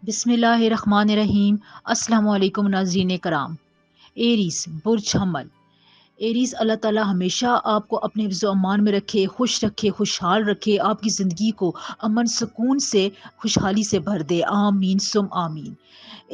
بسم اللہ الرحمن الرحیم۔ السلام علیکم ناظرین کرام۔ ایریز برج حمل۔ ایریز، اللہ تعالیٰ ہمیشہ آپ کو اپنے حفظ و امان میں رکھے، خوش رکھے، خوشحال رکھے، آپ کی زندگی کو امن سکون سے خوشحالی سے بھر دے، آمین سم آمین۔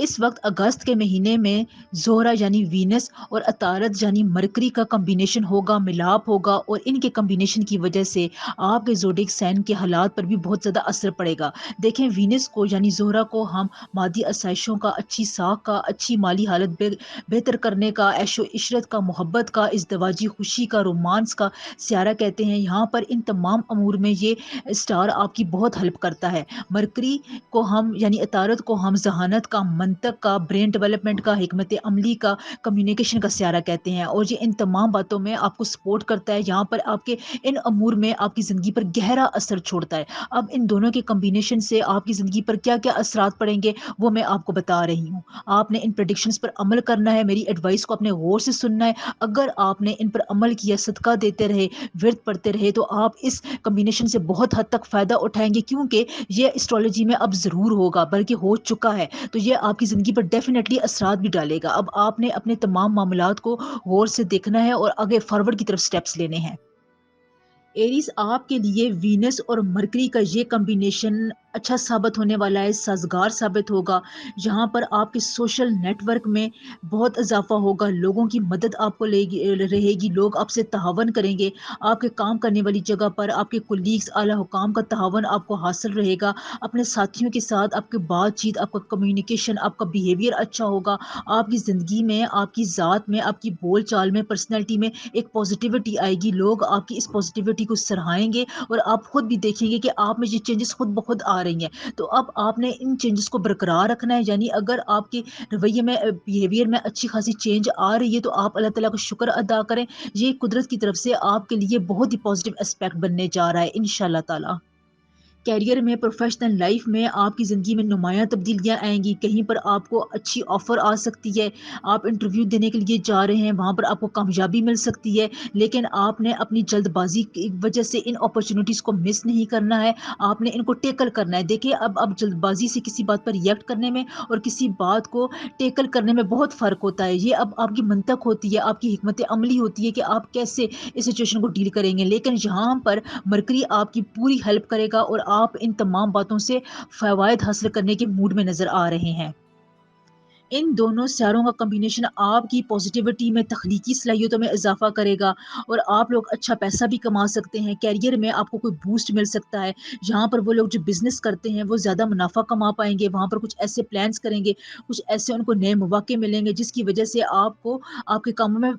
اس وقت اگست کے مہینے میں زہرہ یعنی وینس اور عطارد یعنی مرکری کا کمبینیشن ہوگا، ملاپ ہوگا، اور ان کے کمبینیشن کی وجہ سے آپ کے زوڈیک سائن کے حالات پر بھی بہت زیادہ اثر پڑے گا۔ دیکھیں، وینس کو یعنی زہرہ کو ہم مادی آسائشوں کا، اچھی ساکھ کا، اچھی مالی حالت بہتر کرنے کا، عیش و عشرت کا، محبت کا، ازدواجی خوشی کا، رومانس کا سیارہ کہتے ہیں۔ یہاں پر ان تمام امور میں یہ اسٹار آپ کی بہت ہیلپ کرتا ہے۔ مرکری کو ہم یعنی عطارد کو ہم ذہانت کا، منطق کا، برین ڈیولپمنٹ کا، حکمت عملی کا، کمیونیکیشن کا سیارہ کہتے ہیں، اور یہ ان تمام باتوں میں آپ کو سپورٹ کرتا ہے۔ یہاں پر آپ کے ان امور میں آپ کی زندگی پر گہرا اثر چھوڑتا ہے۔ اب ان دونوں کے کمبینیشن سے آپ کی زندگی پر کیا کیا اثرات پڑیں گے وہ میں آپ کو بتا رہی ہوں۔ آپ نے ان پریڈکشنز پر عمل کرنا ہے، میری ایڈوائس کو اپنے غور سے سننا ہے۔ اگر آپ نے ان پر عمل کیا، صدقہ دیتے رہے، ورد پڑھتے رہے، تو آپ اس کمبینیشن سے بہت حد تک فائدہ اٹھائیں گے، کیونکہ یہ اسٹرالوجی میں اب ضرور ہوگا، بلکہ ہو چکا ہے، تو یہ آپ کی زندگی پر ڈیفینیٹلی اثرات بھی ڈالے گا۔ اب آپ نے اپنے تمام معاملات کو غور سے دیکھنا ہے اور آگے فارورڈ کی طرف سٹیپس لینے ہیں۔ ایریز، آپ کے لیے وینس اور مرکری کا یہ کمبینیشن اچھا ثابت ہونے والا ہے، سازگار ثابت ہوگا۔ یہاں پر آپ کے سوشل نیٹ ورک میں بہت اضافہ ہوگا، لوگوں کی مدد آپ کو رہے گی، لوگ آپ سے تعاون کریں گے، آپ کے کام کرنے والی جگہ پر آپ کے کولیگز، اعلیٰ حکام کا تعاون آپ کو حاصل رہے گا، اپنے ساتھیوں کے ساتھ آپ کی بات چیت، آپ کا کمیونیکیشن، آپ کا بیہیویئر اچھا ہوگا، آپ کی زندگی میں، آپ کی ذات میں، آپ کی بول چال میں، پرسنالٹی میں ایک پازیٹیوٹی آئے گی، لوگ آپ کی اس پازیٹیوٹی کو سراہیں گے، اور آپ خود بھی دیکھیں گے کہ آپ میں یہ چینجز خود بخود آ رہی ہیں۔ تو اب آپ نے ان چینجز کو برقرار رکھنا ہے، یعنی اگر آپ کے رویے میں، بیہیویئر میں اچھی خاصی چینج آ رہی ہے تو آپ اللہ تعالیٰ کا شکر ادا کریں۔ یہ قدرت کی طرف سے آپ کے لیے بہت ہی پازیٹیو اسپیکٹ بننے جا رہا ہے انشاءاللہ تعالیٰ۔ کیریئر میں، پروفیشنل لائف میں آپ کی زندگی میں نمایاں تبدیلیاں آئیں گی، کہیں پر آپ کو اچھی آفر آ سکتی ہے، آپ انٹرویو دینے کے لیے جا رہے ہیں، وہاں پر آپ کو کامیابی مل سکتی ہے، لیکن آپ نے اپنی جلد بازی کی وجہ سے ان اپرچونیٹیز کو مس نہیں کرنا ہے، آپ نے ان کو ٹیکل کرنا ہے۔ دیکھیے، اب جلد بازی سے کسی بات پر ریئیکٹ کرنے میں اور کسی بات کو ٹیکل کرنے میں بہت فرق ہوتا ہے۔ یہ اب آپ کی منطق ہوتی ہے، آپ کی حکمت عملی ہوتی ہے کہ آپ کیسے اس سچویشن کو ڈیل کریں گے، لیکن یہاں پر مرکری آپ کی پوری ہیلپ کرے گا اور آپ ان تمام باتوں سے فوائد حاصل کرنے کے موڈ میں نظر آ رہے ہیں۔ ان دونوں سیاروں کا کمبینیشن آپ کی پازیٹیوٹی میں، تخلیقی صلاحیتوں میں اضافہ کرے گا، اور آپ لوگ اچھا پیسہ بھی کما سکتے ہیں، کیریئر میں آپ کو کوئی بوسٹ مل سکتا ہے۔ یہاں پر وہ لوگ جو بزنس کرتے ہیں وہ زیادہ منافع کما پائیں گے، وہاں پر کچھ ایسے پلانس کریں گے، کچھ ایسے ان کو نئے مواقع ملیں گے جس کی وجہ سے آپ کو آپ کے کاموں میں،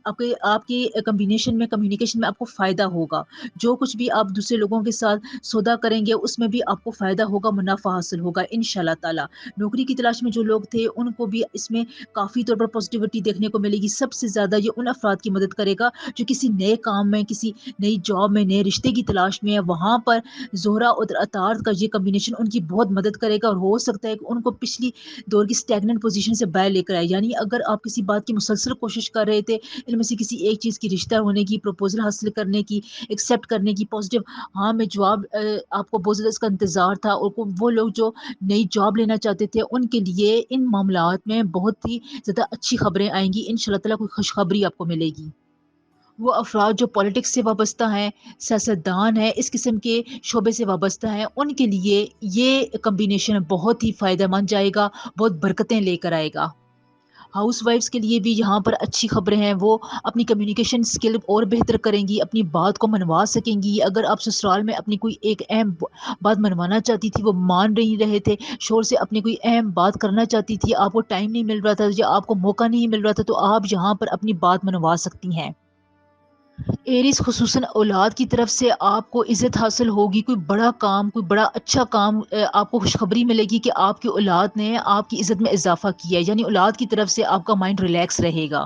آپ کے کمبینیشن میں، کمیونیکیشن میں آپ کو فائدہ ہوگا۔ جو کچھ بھی آپ دوسرے لوگوں کے ساتھ سودا کریں گے اس میں بھی آپ کو فائدہ ہوگا، منافع حاصل ہوگا انشاءاللہ تعالیٰ۔ نوکری کی تلاش میں جو لوگ تھے ان کو بھی اس میں کافی طور پر پازیٹیوٹی دیکھنے کو ملے گی۔ سب سے زیادہ یہ ان افراد کی مدد کرے گا جو کسی نئے کام میں، کسی نئی جاب میں، نئے رشتے کی تلاش میں ہے، وہاں پر زہرہ اور عطارد کا یہ کمبینیشن ان کی بہت مدد کرے گا، اور ہو سکتا ہے کہ ان کو پچھلی دور کی اسٹیگننٹ پوزیشن سے باہر لے کر آئے۔ یعنی اگر آپ کسی بات کی مسلسل کوشش کر رہے تھے، ان میں سے کسی ایک چیز کی رشتہ ہونے کی، پروپوزل حاصل کرنے کی، ایکسیپٹ کرنے کی، پازیٹیو ہاں میں جواب، آپ کو بہت زیادہ اس کا انتظار تھا، اور وہ لوگ جو نئی جاب لینا چاہتے تھے ان کے لیے ان معاملات میں بہت ہی زیادہ اچھی خبریں آئیں گی انشاءاللہ تعالیٰ، کوئی خوشخبری آپ کو ملے گی۔ وہ افراد جو پالیٹکس سے وابستہ ہیں، سیاستدان ہیں، اس قسم کے شعبے سے وابستہ ہیں، ان کے لیے یہ کمبینیشن بہت ہی فائدہ مند جائے گا، بہت برکتیں لے کر آئے گا۔ ہاؤس وائفز کے لیے بھی یہاں پر اچھی خبریں ہیں، وہ اپنی کمیونیکیشن سکل اور بہتر کریں گی، اپنی بات کو منوا سکیں گی۔ اگر آپ سسرال میں اپنی کوئی ایک اہم بات منوانا چاہتی تھی، وہ مان نہیں رہے تھے، شوہر سے اپنی کوئی اہم بات کرنا چاہتی تھی، آپ کو ٹائم نہیں مل رہا تھا یا آپ کو موقع نہیں مل رہا تھا، تو آپ یہاں پر اپنی بات منوا سکتی ہیں۔ ایریز، خصوصاً اولاد کی طرف سے آپ کو عزت حاصل ہوگی، کوئی بڑا کام، کوئی بڑا اچھا کام، آپ کو خوشخبری ملے گی کہ آپ کی اولاد نے آپ کی عزت میں اضافہ کیا ہے، یعنی اولاد کی طرف سے آپ کا مائنڈ ریلیکس رہے گا۔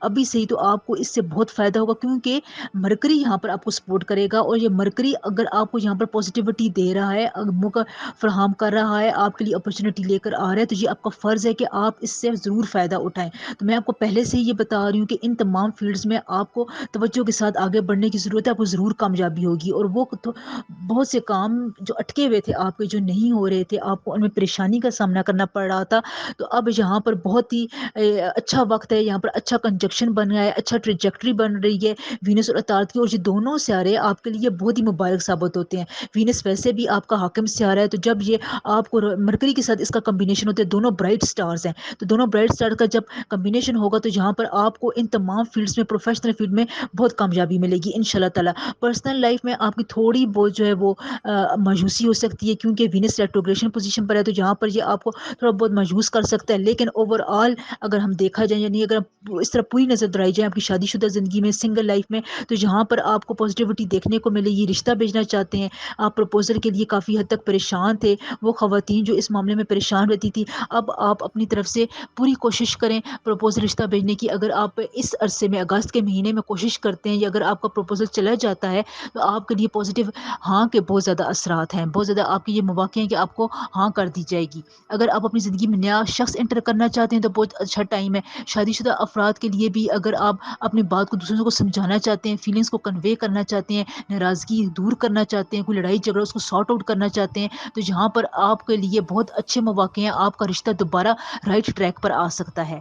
ابھی سے ہی تو آپ کو اس سے بہت فائدہ ہوگا، کیونکہ مرکری یہاں پر آپ کو سپورٹ کرے گا، اور یہ مرکری اگر آپ کو یہاں پر پازیٹیوٹی دے رہا ہے، موقع فراہم کر رہا ہے، آپ کے لیے اپرچونیٹی لے کر آ رہا ہے، تو یہ آپ کا فرض ہے کہ آپ اس سے ضرور فائدہ اٹھائیں۔ تو میں آپ کو پہلے سے ہی یہ بتا رہی ہوں کہ ان تمام فیلڈز میں آپ کو توجہ کے ساتھ آگے بڑھنے کی ضرورت ہے، آپ کو ضرور کامیابی ہوگی، اور وہ بہت سے کام جو اٹکے ہوئے تھے آپ کے، جو نہیں ہو رہے تھے، آپ کو ان میں پریشانی کا سامنا کرنا پڑ رہا تھا، تو اب یہاں پر بہت ہی اچھا وقت ہے، یہاں پر اچھا کنجکشن بن رہا ہے، اچھا ٹریجیکٹری بن رہی ہے وینس اور عطارد کی، اور یہ دونوں سیارے آپ کے لیے بہت ہی مبارک ثابت ہوتے ہیں۔ وینس ویسے بھی آپ کا حاکم سیارہ ہے، تو جب یہ آپ کو مرکری کے ساتھ اس کا کمبینیشن ہوتا ہے، دونوں برائٹ سٹارز ہیں، تو دونوں برائٹ سٹار کا جب کمبینیشن ہوگا تو یہاں پر آپ کو ان تمام فیلڈز میں، پروفیشنل فیلڈ میں بہت کامیابی ملے گی انشاءاللہ تعالی۔ پرسنل لائف میں آپ کی تھوڑی بہت جو ہے وہ مایوسی ہو سکتی ہے، کیونکہ وینس ریٹروگریشن پوزیشن پر ہے، تو یہاں پر یہ آپ کو تھوڑا بہت مایوس کر سکتا ہے، لیکن اوور آل اگر ہم دیکھا جائے، یعنی اگر اس طرح پوری نظر دہرائی جائے آپ کی شادی شدہ زندگی میں، سنگل لائف میں، تو یہاں پر آپ کو پازیٹیوٹی دیکھنے کو ملے گی، رشتہ بھیجنا چاہتے ہیں آپ، پرپوزل کے لیے کافی حد تک پریشان تھے وہ خواتین جو اس معاملے میں پریشان رہتی تھی، اب آپ اپنی طرف سے پوری کوشش کریں پرپوزل رشتہ بھیجنے کی۔ اگر آپ اس عرصے میں، اگست کے مہینے میں کوشش کرتے ہیں، یا اگر آپ کا پرپوزل چلا جاتا ہے تو آپ کے لیے پازیٹیو ہاں کے بہت زیادہ اثرات ہیں، بہت زیادہ آپ کے یہ مواقع ہیں کہ آپ کو ہاں کر دی جائے گی۔ اگر آپ اپنی زندگی میں نیا شخص انٹر کرنا چاہتے ہیں تو بہت اچھا ٹائم ہے۔ شادی شدہ افراد کے لیے بھی اگر آپ اپنی بات کو دوسروں کو سمجھانا چاہتے ہیں، فیلنگس کو کنوے کرنا چاہتے ہیں، ناراضگی دور کرنا چاہتے ہیں، کوئی لڑائی جھگڑا اس کو سارٹ آؤٹ کرنا چاہتے ہیں، تو یہاں پر آپ کے لیے بہت اچھے مواقع ہیں، آپ کا رشتہ دوبارہ رائٹ ٹریک پر آ سکتا ہے۔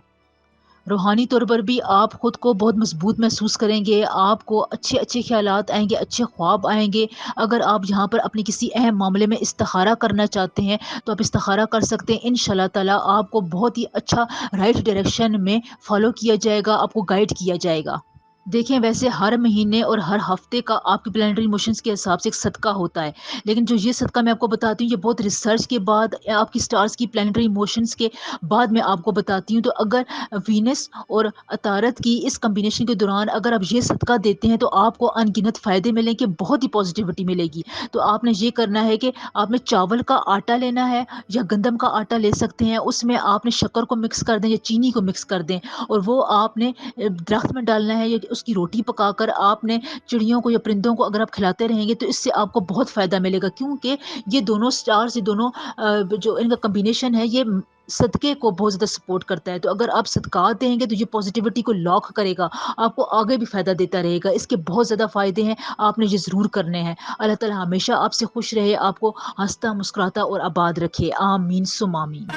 روحانی طور پر بھی آپ خود کو بہت مضبوط محسوس کریں گے، آپ کو اچھے اچھے خیالات آئیں گے، اچھے خواب آئیں گے۔ اگر آپ یہاں پر اپنے کسی اہم معاملے میں استخارہ کرنا چاہتے ہیں تو آپ استخارہ کر سکتے ہیں، انشاءاللہ تعالی آپ کو بہت ہی اچھا رائٹ ڈائریکشن میں فالو کیا جائے گا، آپ کو گائیڈ کیا جائے گا۔ دیکھیں ویسے ہر مہینے اور ہر ہفتے کا آپ کی پلانٹری موشنز کے حساب سے ایک صدقہ ہوتا ہے، لیکن جو یہ صدقہ میں آپ کو بتاتی ہوں یہ بہت ریسرچ کے بعد، آپ کی سٹارز کی پلانٹری موشنز کے بعد میں آپ کو بتاتی ہوں۔ تو اگر وینس اور عطارد کی اس کمبینیشن کے دوران اگر آپ یہ صدقہ دیتے ہیں تو آپ کو ان گنت فائدے ملیں گے، بہت ہی پازیٹیوٹی ملے گی۔ تو آپ نے یہ کرنا ہے کہ آپ نے چاول کا آٹا لینا ہے یا گندم کا آٹا لے سکتے ہیں، اس میں آپ نے شکر کو مکس کر دیں یا چینی کو مکس کر دیں، اور وہ آپ نے درخت میں ڈالنا ہے، یا اس کی روٹی پکا کر آپ نے چڑیوں کو یا پرندوں کو اگر آپ کھلاتے رہیں گے تو اس سے آپ کو بہت فائدہ ملے گا، کیونکہ یہ دونوں سٹارز، یہ دونوں جو ان کا کمبینیشن ہے یہ صدقے کو بہت زیادہ سپورٹ کرتا ہے۔ تو اگر آپ صدقات دیں گے تو یہ پازیٹیوٹی کو لاک کرے گا، آپ کو آگے بھی فائدہ دیتا رہے گا، اس کے بہت زیادہ فائدے ہیں، آپ نے یہ ضرور کرنے ہیں۔ اللہ تعالی ہمیشہ آپ سے خوش رہے، آپ کو ہنستا مسکراتا اور آباد رکھے، آمین ثم آمین۔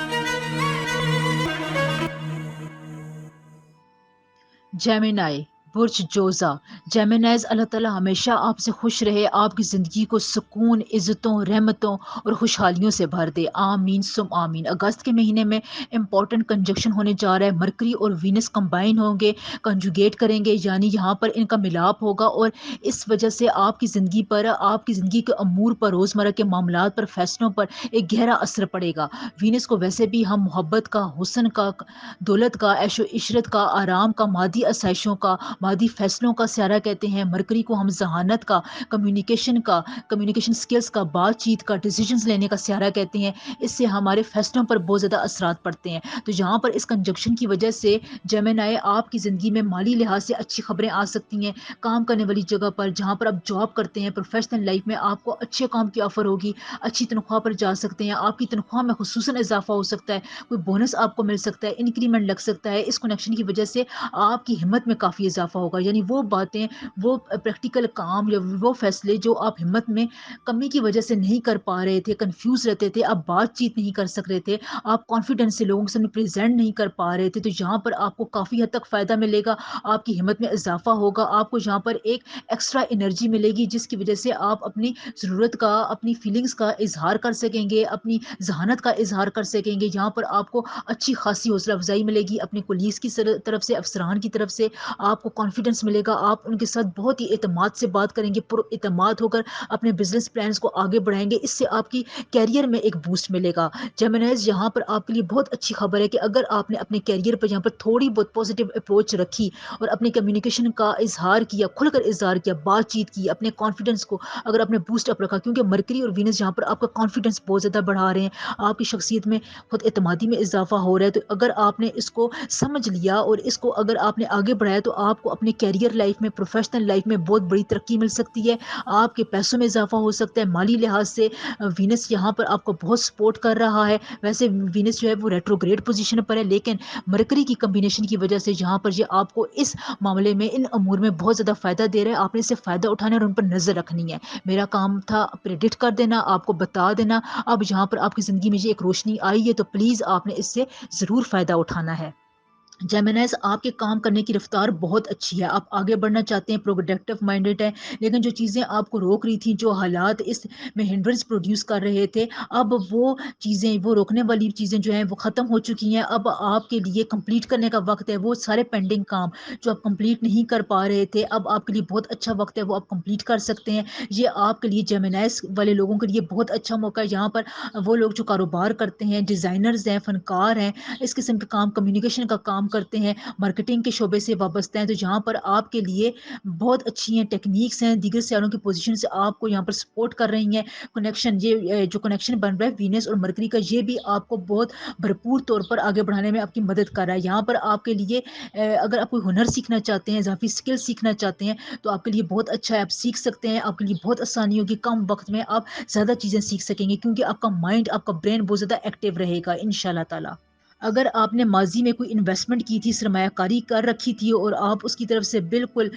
جیمنائی برج جوزا، جیمنائز، اللہ تعالی ہمیشہ آپ سے خوش رہے، آپ کی زندگی کو سکون، عزتوں، رحمتوں اور خوشحالیوں سے بھر دے، آمین ثم آمین۔ اگست کے مہینے میں امپورٹنٹ کنجکشن ہونے جا رہا ہے، مرکری اور وینس کمبائن ہوں گے، کنجوگیٹ کریں گے، یعنی یہاں پر ان کا ملاپ ہوگا، اور اس وجہ سے آپ کی زندگی پر، آپ کی زندگی کے امور پر، روزمرہ کے معاملات پر، فیصلوں پر ایک گہرا اثر پڑے گا۔ وینس کو ویسے بھی ہم محبت کا، حسن کا، دولت کا، عیش و عشرت کا، آرام کا، مادی آسائشوں کا، مادی فیصلوں کا سیارہ کہتے ہیں۔ مرکری کو ہم ذہانت کا، کمیونیکیشن کا، کمیونیکیشن سکلز کا، بات چیت کا، ڈیسیجنز لینے کا سیارہ کہتے ہیں، اس سے ہمارے فیصلوں پر بہت زیادہ اثرات پڑتے ہیں۔ تو یہاں پر اس کنجکشن کی وجہ سے جیمنائی آپ کی زندگی میں مالی لحاظ سے اچھی خبریں آ سکتی ہیں، کام کرنے والی جگہ پر جہاں پر آپ جاب کرتے ہیں، پروفیشنل لائف میں آپ کو اچھے کام کی آفر ہوگی، اچھی تنخواہ پر جا سکتے ہیں، آپ کی تنخواہ میں خصوصاً اضافہ ہو سکتا ہے، کوئی بونس آپ کو مل سکتا ہے، انکریمنٹ لگ سکتا ہے، اس کنیکشن کی وجہ سے آپ کی ہمت میں کافی اضافہ ہوگا، یعنی وہ باتیں، وہ پریکٹیکل کام یا وہ فیصلے جو آپ ہمت میں کمی کی وجہ سے نہیں کر پا رہے تھے، کنفیوز رہتے تھے، آپ بات چیت نہیں کر سک رہے تھے، آپ کانفیڈنس سے لوگوں کے سامنے پریزنٹ نہیں کر پا رہے تھے، تو یہاں پر آپ کو کافی حد تک فائدہ ملے گا، آپ کی ہمت میں اضافہ ہوگا، آپ کو یہاں پر ایک ایکسٹرا انرجی ملے گی جس کی وجہ سے آپ اپنی ضرورت کا، اپنی فیلنگز کا اظہار کر سکیں گے، اپنی ذہانت کا اظہار کر سکیں گے، یہاں پر آپ کو اچھی خاصی حوصلہ افزائی ملے گی اپنے کولیگز کی طرف سے، افسران کی طرف سے، آپ کو کانفیڈنس ملے گا، آپ ان کے ساتھ بہت ہی اعتماد سے بات کریں گے، پر اعتماد ہو کر اپنے بزنس پلانس کو آگے بڑھائیں گے، اس سے آپ کی کیریئر میں ایک بوسٹ ملے گا۔ جیمنائز یہاں پر آپ کے لیے بہت اچھی خبر ہے کہ اگر آپ نے اپنے کیریئر پر یہاں پر تھوڑی بہت پازیٹیو اپروچ رکھی اور اپنی کمیونیکیشن کا اظہار کیا، کھل کر اظہار کیا، بات چیت کی، اپنے کانفیڈنس کو اگر آپ نے بوسٹ اپ رکھا، کیونکہ مرکری اور وینس یہاں پر آپ کا کانفیڈنس بہت زیادہ بڑھا رہے ہیں، آپ کی شخصیت میں خود اعتمادی میں اضافہ ہو رہا ہے، تو اگر آپ نے اس کو سمجھ لیا اور اس کو اگر آپ نے آگے بڑھایا تو آپ کو اپنے کیریئر لائف میں، پروفیشنل لائف میں بہت بڑی ترقی مل سکتی ہے، آپ کے پیسوں میں اضافہ ہو سکتا ہے، مالی لحاظ سے وینس یہاں پر آپ کو بہت سپورٹ کر رہا ہے۔ ویسے وینس جو ہے وہ ریٹروگریڈ پوزیشن پر ہے، لیکن مرکری کی کمبینیشن کی وجہ سے یہاں پر یہ آپ کو اس معاملے میں، ان امور میں بہت زیادہ فائدہ دے رہا ہے، آپ نے اس سے فائدہ اٹھانا ہے اور ان پر نظر رکھنی ہے۔ میرا کام تھا پریڈکٹ کر دینا، آپ کو بتا دینا، اب جہاں پر آپ کی زندگی میں یہ ایک روشنی آئی ہے تو پلیز آپ نے اس سے ضرور فائدہ اٹھانا ہے۔ جیمنائز آپ کے کام کرنے کی رفتار بہت اچھی ہے، آپ آگے بڑھنا چاہتے ہیں، پروڈکٹیو مائنڈیڈ ہیں، لیکن جو چیزیں آپ کو روک رہی تھیں، جو حالات اس میں ہنڈرنس پروڈیوس کر رہے تھے، اب وہ چیزیں، وہ روکنے والی چیزیں جو ہیں وہ ختم ہو چکی ہیں، اب آپ کے لیے کمپلیٹ کرنے کا وقت ہے، وہ سارے پینڈنگ کام جو آپ کمپلیٹ نہیں کر پا رہے تھے، اب آپ کے لیے بہت اچھا وقت ہے، وہ آپ کمپلیٹ کر سکتے ہیں۔ یہ آپ کے لیے جیمنائز والے لوگوں کے لیے بہت اچھا موقع ہے، یہاں پر وہ لوگ جو کاروبار کرتے ہیں، ڈیزائنرز ہیں، فنکار ہیں، اس قسم کے کام، کمیونیکیشن کا کام کرتے ہیں، مارکیٹنگ کے شعبے سے وابستہ ہیں، تو یہاں پر آپ کے لیے بہت اچھی ہیں ٹیکنیکس ہیں، دیگر سیاروں کی پوزیشن سے آپ کو یہاں پر سپورٹ کر رہی ہیں۔ کنیکشن، یہ جو کنیکشن بن رہا ہے وینس اور مرکری کا، یہ بھی آپ کو بہت بھرپور طور پر آگے بڑھانے میں آپ کی مدد کر رہا ہے۔ یہاں پر آپ کے لیے اگر آپ کوئی ہنر سیکھنا چاہتے ہیں، اضافی اسکل سیکھنا چاہتے ہیں تو آپ کے لیے بہت اچھا ہے، آپ سیکھ سکتے ہیں، آپ کے لیے بہت آسانی ہوگی، کم وقت میں آپ زیادہ چیزیں سیکھ سکیں گے، کیونکہ آپ کا مائنڈ، آپ کا برین بہت زیادہ ایکٹیو رہے گا انشاءاللہ تعالی۔ اگر آپ نے ماضی میں کوئی انویسٹمنٹ کی تھی، سرمایہ کاری کر رکھی تھی اور آپ اس کی طرف سے بالکل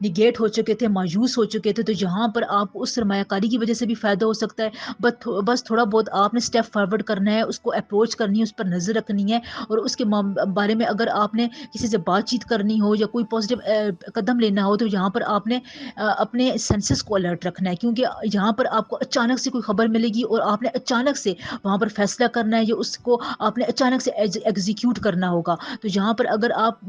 نگیٹ ہو چکے تھے، مایوس ہو چکے تھے، تو یہاں پر آپ کو اس سرمایہ کاری کی وجہ سے بھی فائدہ ہو سکتا ہے، بس تھوڑا بہت آپ نے اسٹیپ فارورڈ کرنا ہے، اس کو اپروچ کرنی ہے، اس پر نظر رکھنی ہے، اور اس کے بارے میں اگر آپ نے کسی سے بات چیت کرنی ہو یا کوئی پازیٹیو قدم لینا ہو تو یہاں پر آپ نے اپنے سینسز کو الرٹ رکھنا ہے، کیونکہ یہاں پر آپ کو اچانک سے کوئی خبر ملے گی اور آپ نے اچانک سے وہاں پر فیصلہ کرنا ہے، یا اس کو آپ نے اچانک سے ایگزیکیوٹ کرنا ہوگا، تو یہاں پر اگر آپ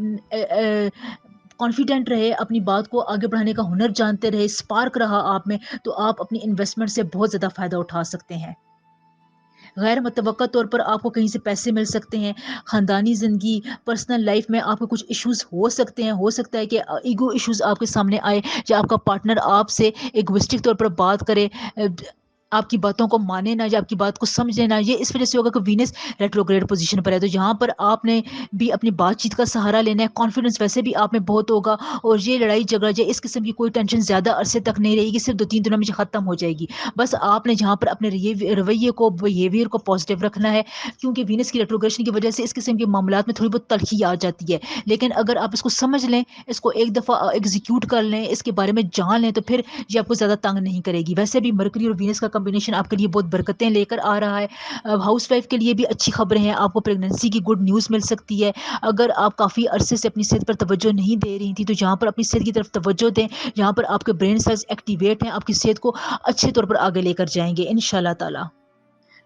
کانفیڈنٹ رہے، اپنی بات کو آگے بڑھانے کا ہنر جانتے رہے، اسپارک رہا آپ میں، تو آپ اپنی انویسٹمنٹ سے بہت زیادہ فائدہ اٹھا سکتے ہیں۔ غیر متوقع طور پر آپ کو کہیں سے پیسے مل سکتے ہیں، خاندانی زندگی، پرسنل لائف میں آپ کو کچھ ایشوز ہو سکتے ہیں، ہو سکتا ہے کہ ایگو ایشوز آپ کے سامنے آئے، یا آپ کا پارٹنر آپ سے ایگوسٹک طور پر بات کرے، آپ کی باتوں کو مانے نہ، یا آپ کی بات کو سمجھے نہ، یہ اس وجہ سے ہوگا کہ وینس ریٹروگریڈ پوزیشن پر ہے، تو یہاں پر آپ نے بھی اپنی بات چیت کا سہارا لینا ہے، کانفیڈنس ویسے بھی آپ میں بہت ہوگا، اور یہ لڑائی جھگڑا یا اس قسم کی کوئی ٹینشن زیادہ عرصے تک نہیں رہے گی، صرف 2-3 دنوں میں یہ ختم ہو جائے گی۔ بس آپ نے جہاں پر اپنے رویے کو، بیہیویئر کو پازیٹیو رکھنا ہے، کیونکہ وینس کی ریٹروگریشن کی وجہ سے اس قسم کے معاملات میں تھوڑی بہت تلخی آ جاتی ہے، لیکن اگر آپ اس کو سمجھ لیں، اس کو ایک دفعہ ایگزیکیوٹ کر لیں، اس کے بارے میں جان لیں، تو پھر یہ آپ کو زیادہ تنگ نہیں کرے گی۔ ویسے بھی مرکری اور وینس کا کمبینیشن آپ کے لیے بہت برکتیں لے کر آ رہا ہے، ہاؤس وائف کے لیے بھی اچھی خبریں ہیں، آپ کو پریگننسی کی گڈ نیوز مل سکتی ہے، اگر آپ کافی عرصے سے اپنی صحت پر توجہ نہیں دے رہی تھی تو یہاں پر اپنی صحت کی طرف توجہ دیں، یہاں پر آپ کے برین سیلز ایکٹیویٹ ہیں، آپ کی صحت کو اچھے طور پر آگے لے کر جائیں گے انشاءاللہ تعالی۔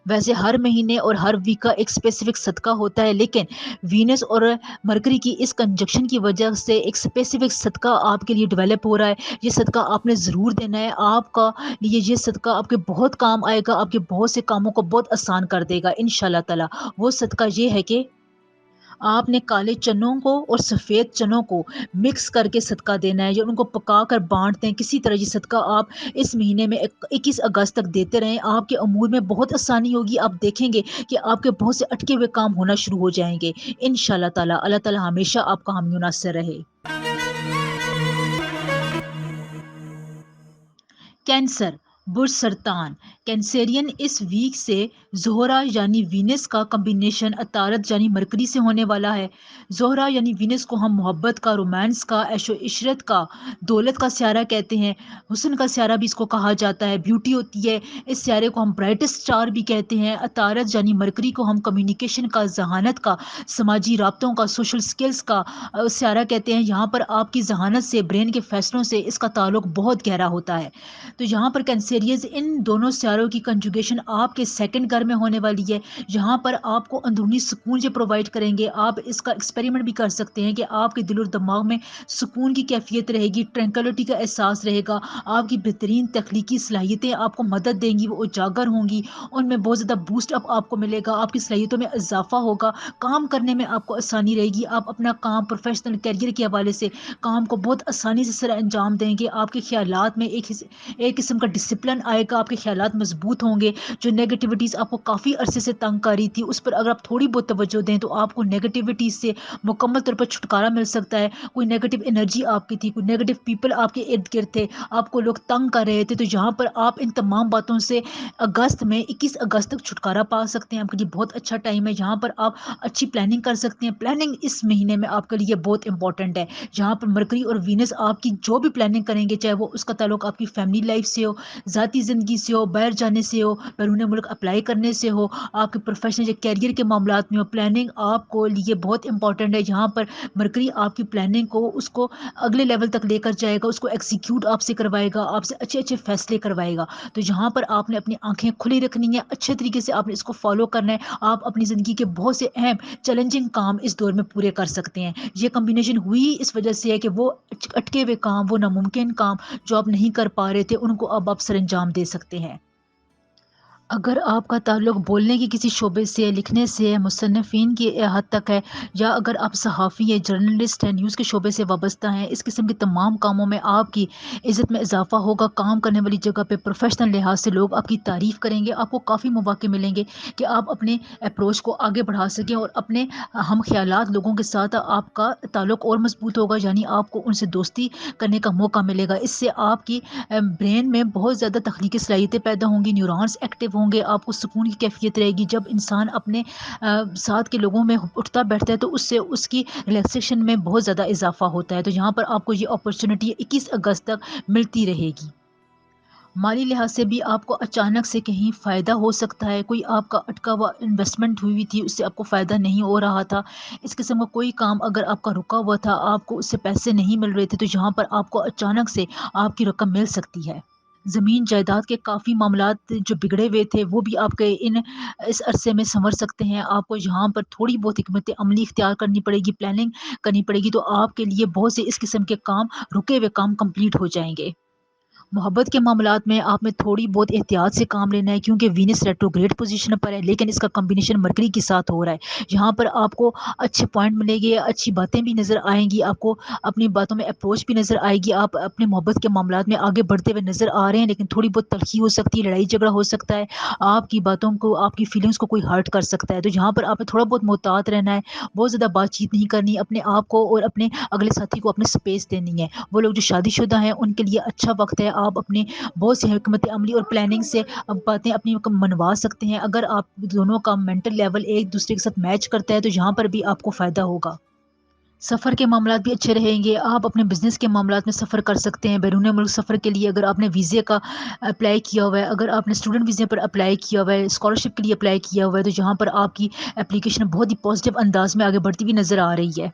ویسے ہر مہینے اور ہر ویک کا ایک اسپیسیفک صدقہ ہوتا ہے، لیکن وینس اور مرکری کی اس کنجکشن کی وجہ سے ایک اسپیسیفک صدقہ آپ کے لیے ڈیولپ ہو رہا ہے، یہ صدقہ آپ نے ضرور دینا ہے، آپ کا لیے یہ صدقہ آپ کے بہت کام آئے گا، آپ کے بہت سے کاموں کو بہت آسان کر دے گا انشاءاللہ تعالی۔ وہ صدقہ یہ ہے کہ آپ نے کالے چنوں کو اور سفید چنوں کو مکس کر کے صدقہ دینا ہے، یا ان کو پکا کر بانٹ دیں، کسی طرح یہ صدقہ آپ اس مہینے میں 21 اگست تک دیتے رہیں، آپ کے امور میں بہت آسانی ہوگی، آپ دیکھیں گے کہ آپ کے بہت سے اٹکے ہوئے کام ہونا شروع ہو جائیں گے انشاءاللہ تعالی۔ اللہ تعالی ہمیشہ آپ کا حامی و ناصر رہے۔ کینسر، برج سرطان، کینسرین اس ویک سے زہرہ یعنی وینس کا کمبینیشن عطارد یعنی مرکری سے ہونے والا ہے۔ زہرہ یعنی وینس کو ہم محبت کا، رومانس کا، عیش و عشرت کا، دولت کا سیارہ کہتے ہیں، حسن کا سیارہ بھی اس کو کہا جاتا ہے، بیوٹی ہوتی ہے، اس سیارے کو ہم برائٹسٹ اسٹار بھی کہتے ہیں۔ عطارد یعنی مرکری کو ہم کمیونیکیشن کا، ذہانت کا، سماجی رابطوں کا، سوشل سکلز کا سیارہ کہتے ہیں۔ یہاں پر آپ کی ذہانت سے، برین کے فیصلوں سے اس کا تعلق بہت گہرا ہوتا ہے، تو یہاں پر کینسر سیکریٹریز ان دونوں سیاروں کی کنجوگیشن آپ کے سیکنڈ گھر میں ہونے والی ہے، جہاں پر آپ کو اندرونی سکون جو پرووائڈ کریں گے. آپ اس کا ایکسپیریمنٹ بھی کر سکتے ہیں کہ آپ کے دل اور دماغ میں سکون کی کیفیت رہے گی، ٹرینکلٹی کا احساس رہے گا، آپ کی بہترین تخلیقی صلاحیتیں آپ کو مدد دیں گی، وہ اجاگر ہوں گی، ان میں بہت زیادہ بوسٹ اپ آپ کو ملے گا، آپ کی صلاحیتوں میں اضافہ ہوگا، کام کرنے میں آپ کو آسانی رہے گی، آپ اپنا کام پروفیشنل کیریئر کے حوالے سے کام کو بہت آسانی سے سر انجام دیں گے. آپ کے خیالات میں ایک قسم کا ڈسپلن آئے گا، آپ کے خیالات مضبوط ہوں گے. جو نیگیٹیوٹیز آپ کو کافی عرصے سے تنگ کر رہی تھی، اس پر اگر آپ تھوڑی بہت توجہ دیں تو آپ کو نیگیٹیوٹیز سے مکمل طور پر چھٹکارا مل سکتا ہے. کوئی نیگیٹو انرجی آپ کی تھی، کوئی نیگیٹو پیپل آپ کے ارد گرد تھے، آپ کو لوگ تنگ کر رہے تھے، تو یہاں پر آپ ان تمام باتوں سے اگست میں 21 اگست تک چھٹکارا پا سکتے ہیں. آپ کے لیے بہت اچھا ٹائم ہے، جہاں پر آپ اچھی پلاننگ کر سکتے ہیں. پلاننگ اس مہینے میں آپ کے لیے بہت امپورٹنٹ ہے، جہاں پر مرکری اور وینس آپ کی جو بھی پلاننگ کریں گے، چاہے وہ اس کا تعلق آپ کی فیملی لائف سے ہو، ذاتی زندگی سے ہو، باہر جانے سے ہو، بیرون ملک اپلائی کرنے سے ہو، آپ کے پروفیشنل یا کیریئر کے معاملات میں ہو، پلاننگ آپ کو لیے بہت امپورٹنٹ ہے. جہاں پر مرکری آپ کی پلاننگ کو اس کو اگلے لیول تک لے کر جائے گا، اس کو ایگزیکیوٹ آپ سے کروائے گا، آپ سے اچھے اچھے فیصلے کروائے گا. تو جہاں پر آپ نے اپنی آنکھیں کھلی رکھنی ہے، اچھے طریقے سے آپ نے اس کو فالو کرنا ہے. آپ اپنی زندگی کے بہت سے اہم چیلنجنگ کام اس دور میں پورے کر سکتے ہیں. یہ کمبینیشن ہوئی اس وجہ سے ہے کہ وہ اٹکے ہوئے کام، وہ ناممکن کام جو آپ نہیں کر پا رہے تھے، ان کو اب آپ سر انجام دے سکتے ہیں. اگر آپ کا تعلق بولنے کی کسی شعبے سے، لکھنے سے، مصنفین کی حد تک ہے، یا اگر آپ صحافی یا جرنلسٹ ہیں، نیوز کے شعبے سے وابستہ ہیں، اس قسم کے تمام کاموں میں آپ کی عزت میں اضافہ ہوگا. کام کرنے والی جگہ پہ پروفیشنل لحاظ سے لوگ آپ کی تعریف کریں گے. آپ کو کافی مواقع ملیں گے کہ آپ اپنے اپروچ کو آگے بڑھا سکیں اور اپنے ہم خیالات لوگوں کے ساتھ آپ کا تعلق اور مضبوط ہوگا، یعنی آپ کو ان سے دوستی کرنے کا موقع ملے گا. اس سے آپ کی برین میں بہت زیادہ تخلیقی صلاحیتیں پیدا ہوں گی، نیورونس ایکٹیو ہوں گے، آپ کو سکون کی کیفیت رہے گی. جب انسان اپنے ساتھ کے لوگوں میں اٹھتا بیٹھتا ہے تو اس سے اس کی ریلیکسیشن میں بہت زیادہ اضافہ ہوتا ہے. تو یہاں پر آپ کو یہ اپرچونٹی 21 اگست تک ملتی رہے گی. مالی لحاظ سے بھی آپ کو اچانک سے کہیں فائدہ ہو سکتا ہے. کوئی آپ کا اٹکا ہوا انویسٹمنٹ ہوئی تھی، اس سے آپ کو فائدہ نہیں ہو رہا تھا، اس قسم کا کوئی کام اگر آپ کا رکا ہوا تھا، آپ کو اس سے پیسے نہیں مل رہے تھے، تو یہاں پر آپ کو اچانک سے آپ کی رقم مل سکتی ہے. زمین جائیداد کے کافی معاملات جو بگڑے ہوئے تھے، وہ بھی آپ کے اس عرصے میں سنور سکتے ہیں. آپ کو یہاں پر تھوڑی بہت حکمت عملی اختیار کرنی پڑے گی، پلاننگ کرنی پڑے گی، تو آپ کے لیے بہت سے اس قسم کے کام، رکے ہوئے کام کمپلیٹ ہو جائیں گے. محبت کے معاملات میں آپ میں تھوڑی بہت احتیاط سے کام لینا ہے، کیونکہ وینس ریٹروگریڈ پوزیشن پر ہے، لیکن اس کا کمبینیشن مرکری کے ساتھ ہو رہا ہے. یہاں پر آپ کو اچھے پوائنٹ ملے گی، اچھی باتیں بھی نظر آئیں گی، آپ کو اپنی باتوں میں اپروچ بھی نظر آئے گی. آپ اپنے محبت کے معاملات میں آگے بڑھتے ہوئے نظر آ رہے ہیں، لیکن تھوڑی بہت تلخی ہو سکتی ہے، لڑائی جھگڑا ہو سکتا ہے، آپ کی باتوں کو، آپ کی فیلنگس کو کوئی ہرٹ کر سکتا ہے. تو یہاں پر آپ نے تھوڑا بہت محتاط رہنا ہے، بہت زیادہ بات چیت نہیں کرنی، اپنے آپ کو اور اپنے اگلے ساتھی کو اپنے اسپیس دینی ہے. وہ لوگ جو شادی شدہ ہیں، ان کے لیے اچھا وقت ہے، آپ اپنے بہت سی حکمت عملی اور پلاننگ سے باتیں اپنی منوا سکتے ہیں. اگر آپ دونوں کا مینٹل لیول ایک دوسرے کے ساتھ میچ کرتا ہے، تو یہاں پر بھی آپ کو فائدہ ہوگا. سفر کے معاملات بھی اچھے رہیں گے. آپ اپنے بزنس کے معاملات میں سفر کر سکتے ہیں. بیرون ملک سفر کے لیے اگر آپ نے ویزے کا اپلائی کیا ہوا ہے، اگر آپ نے اسٹوڈنٹ ویزے پر اپلائی کیا ہوا ہے، اسکالرشپ کے لیے اپلائی کیا ہوا ہے، تو یہاں پر آپ کی اپلیکیشن بہت ہی پازیٹیو انداز میں آگے بڑھتی ہوئی نظر آ رہی ہے.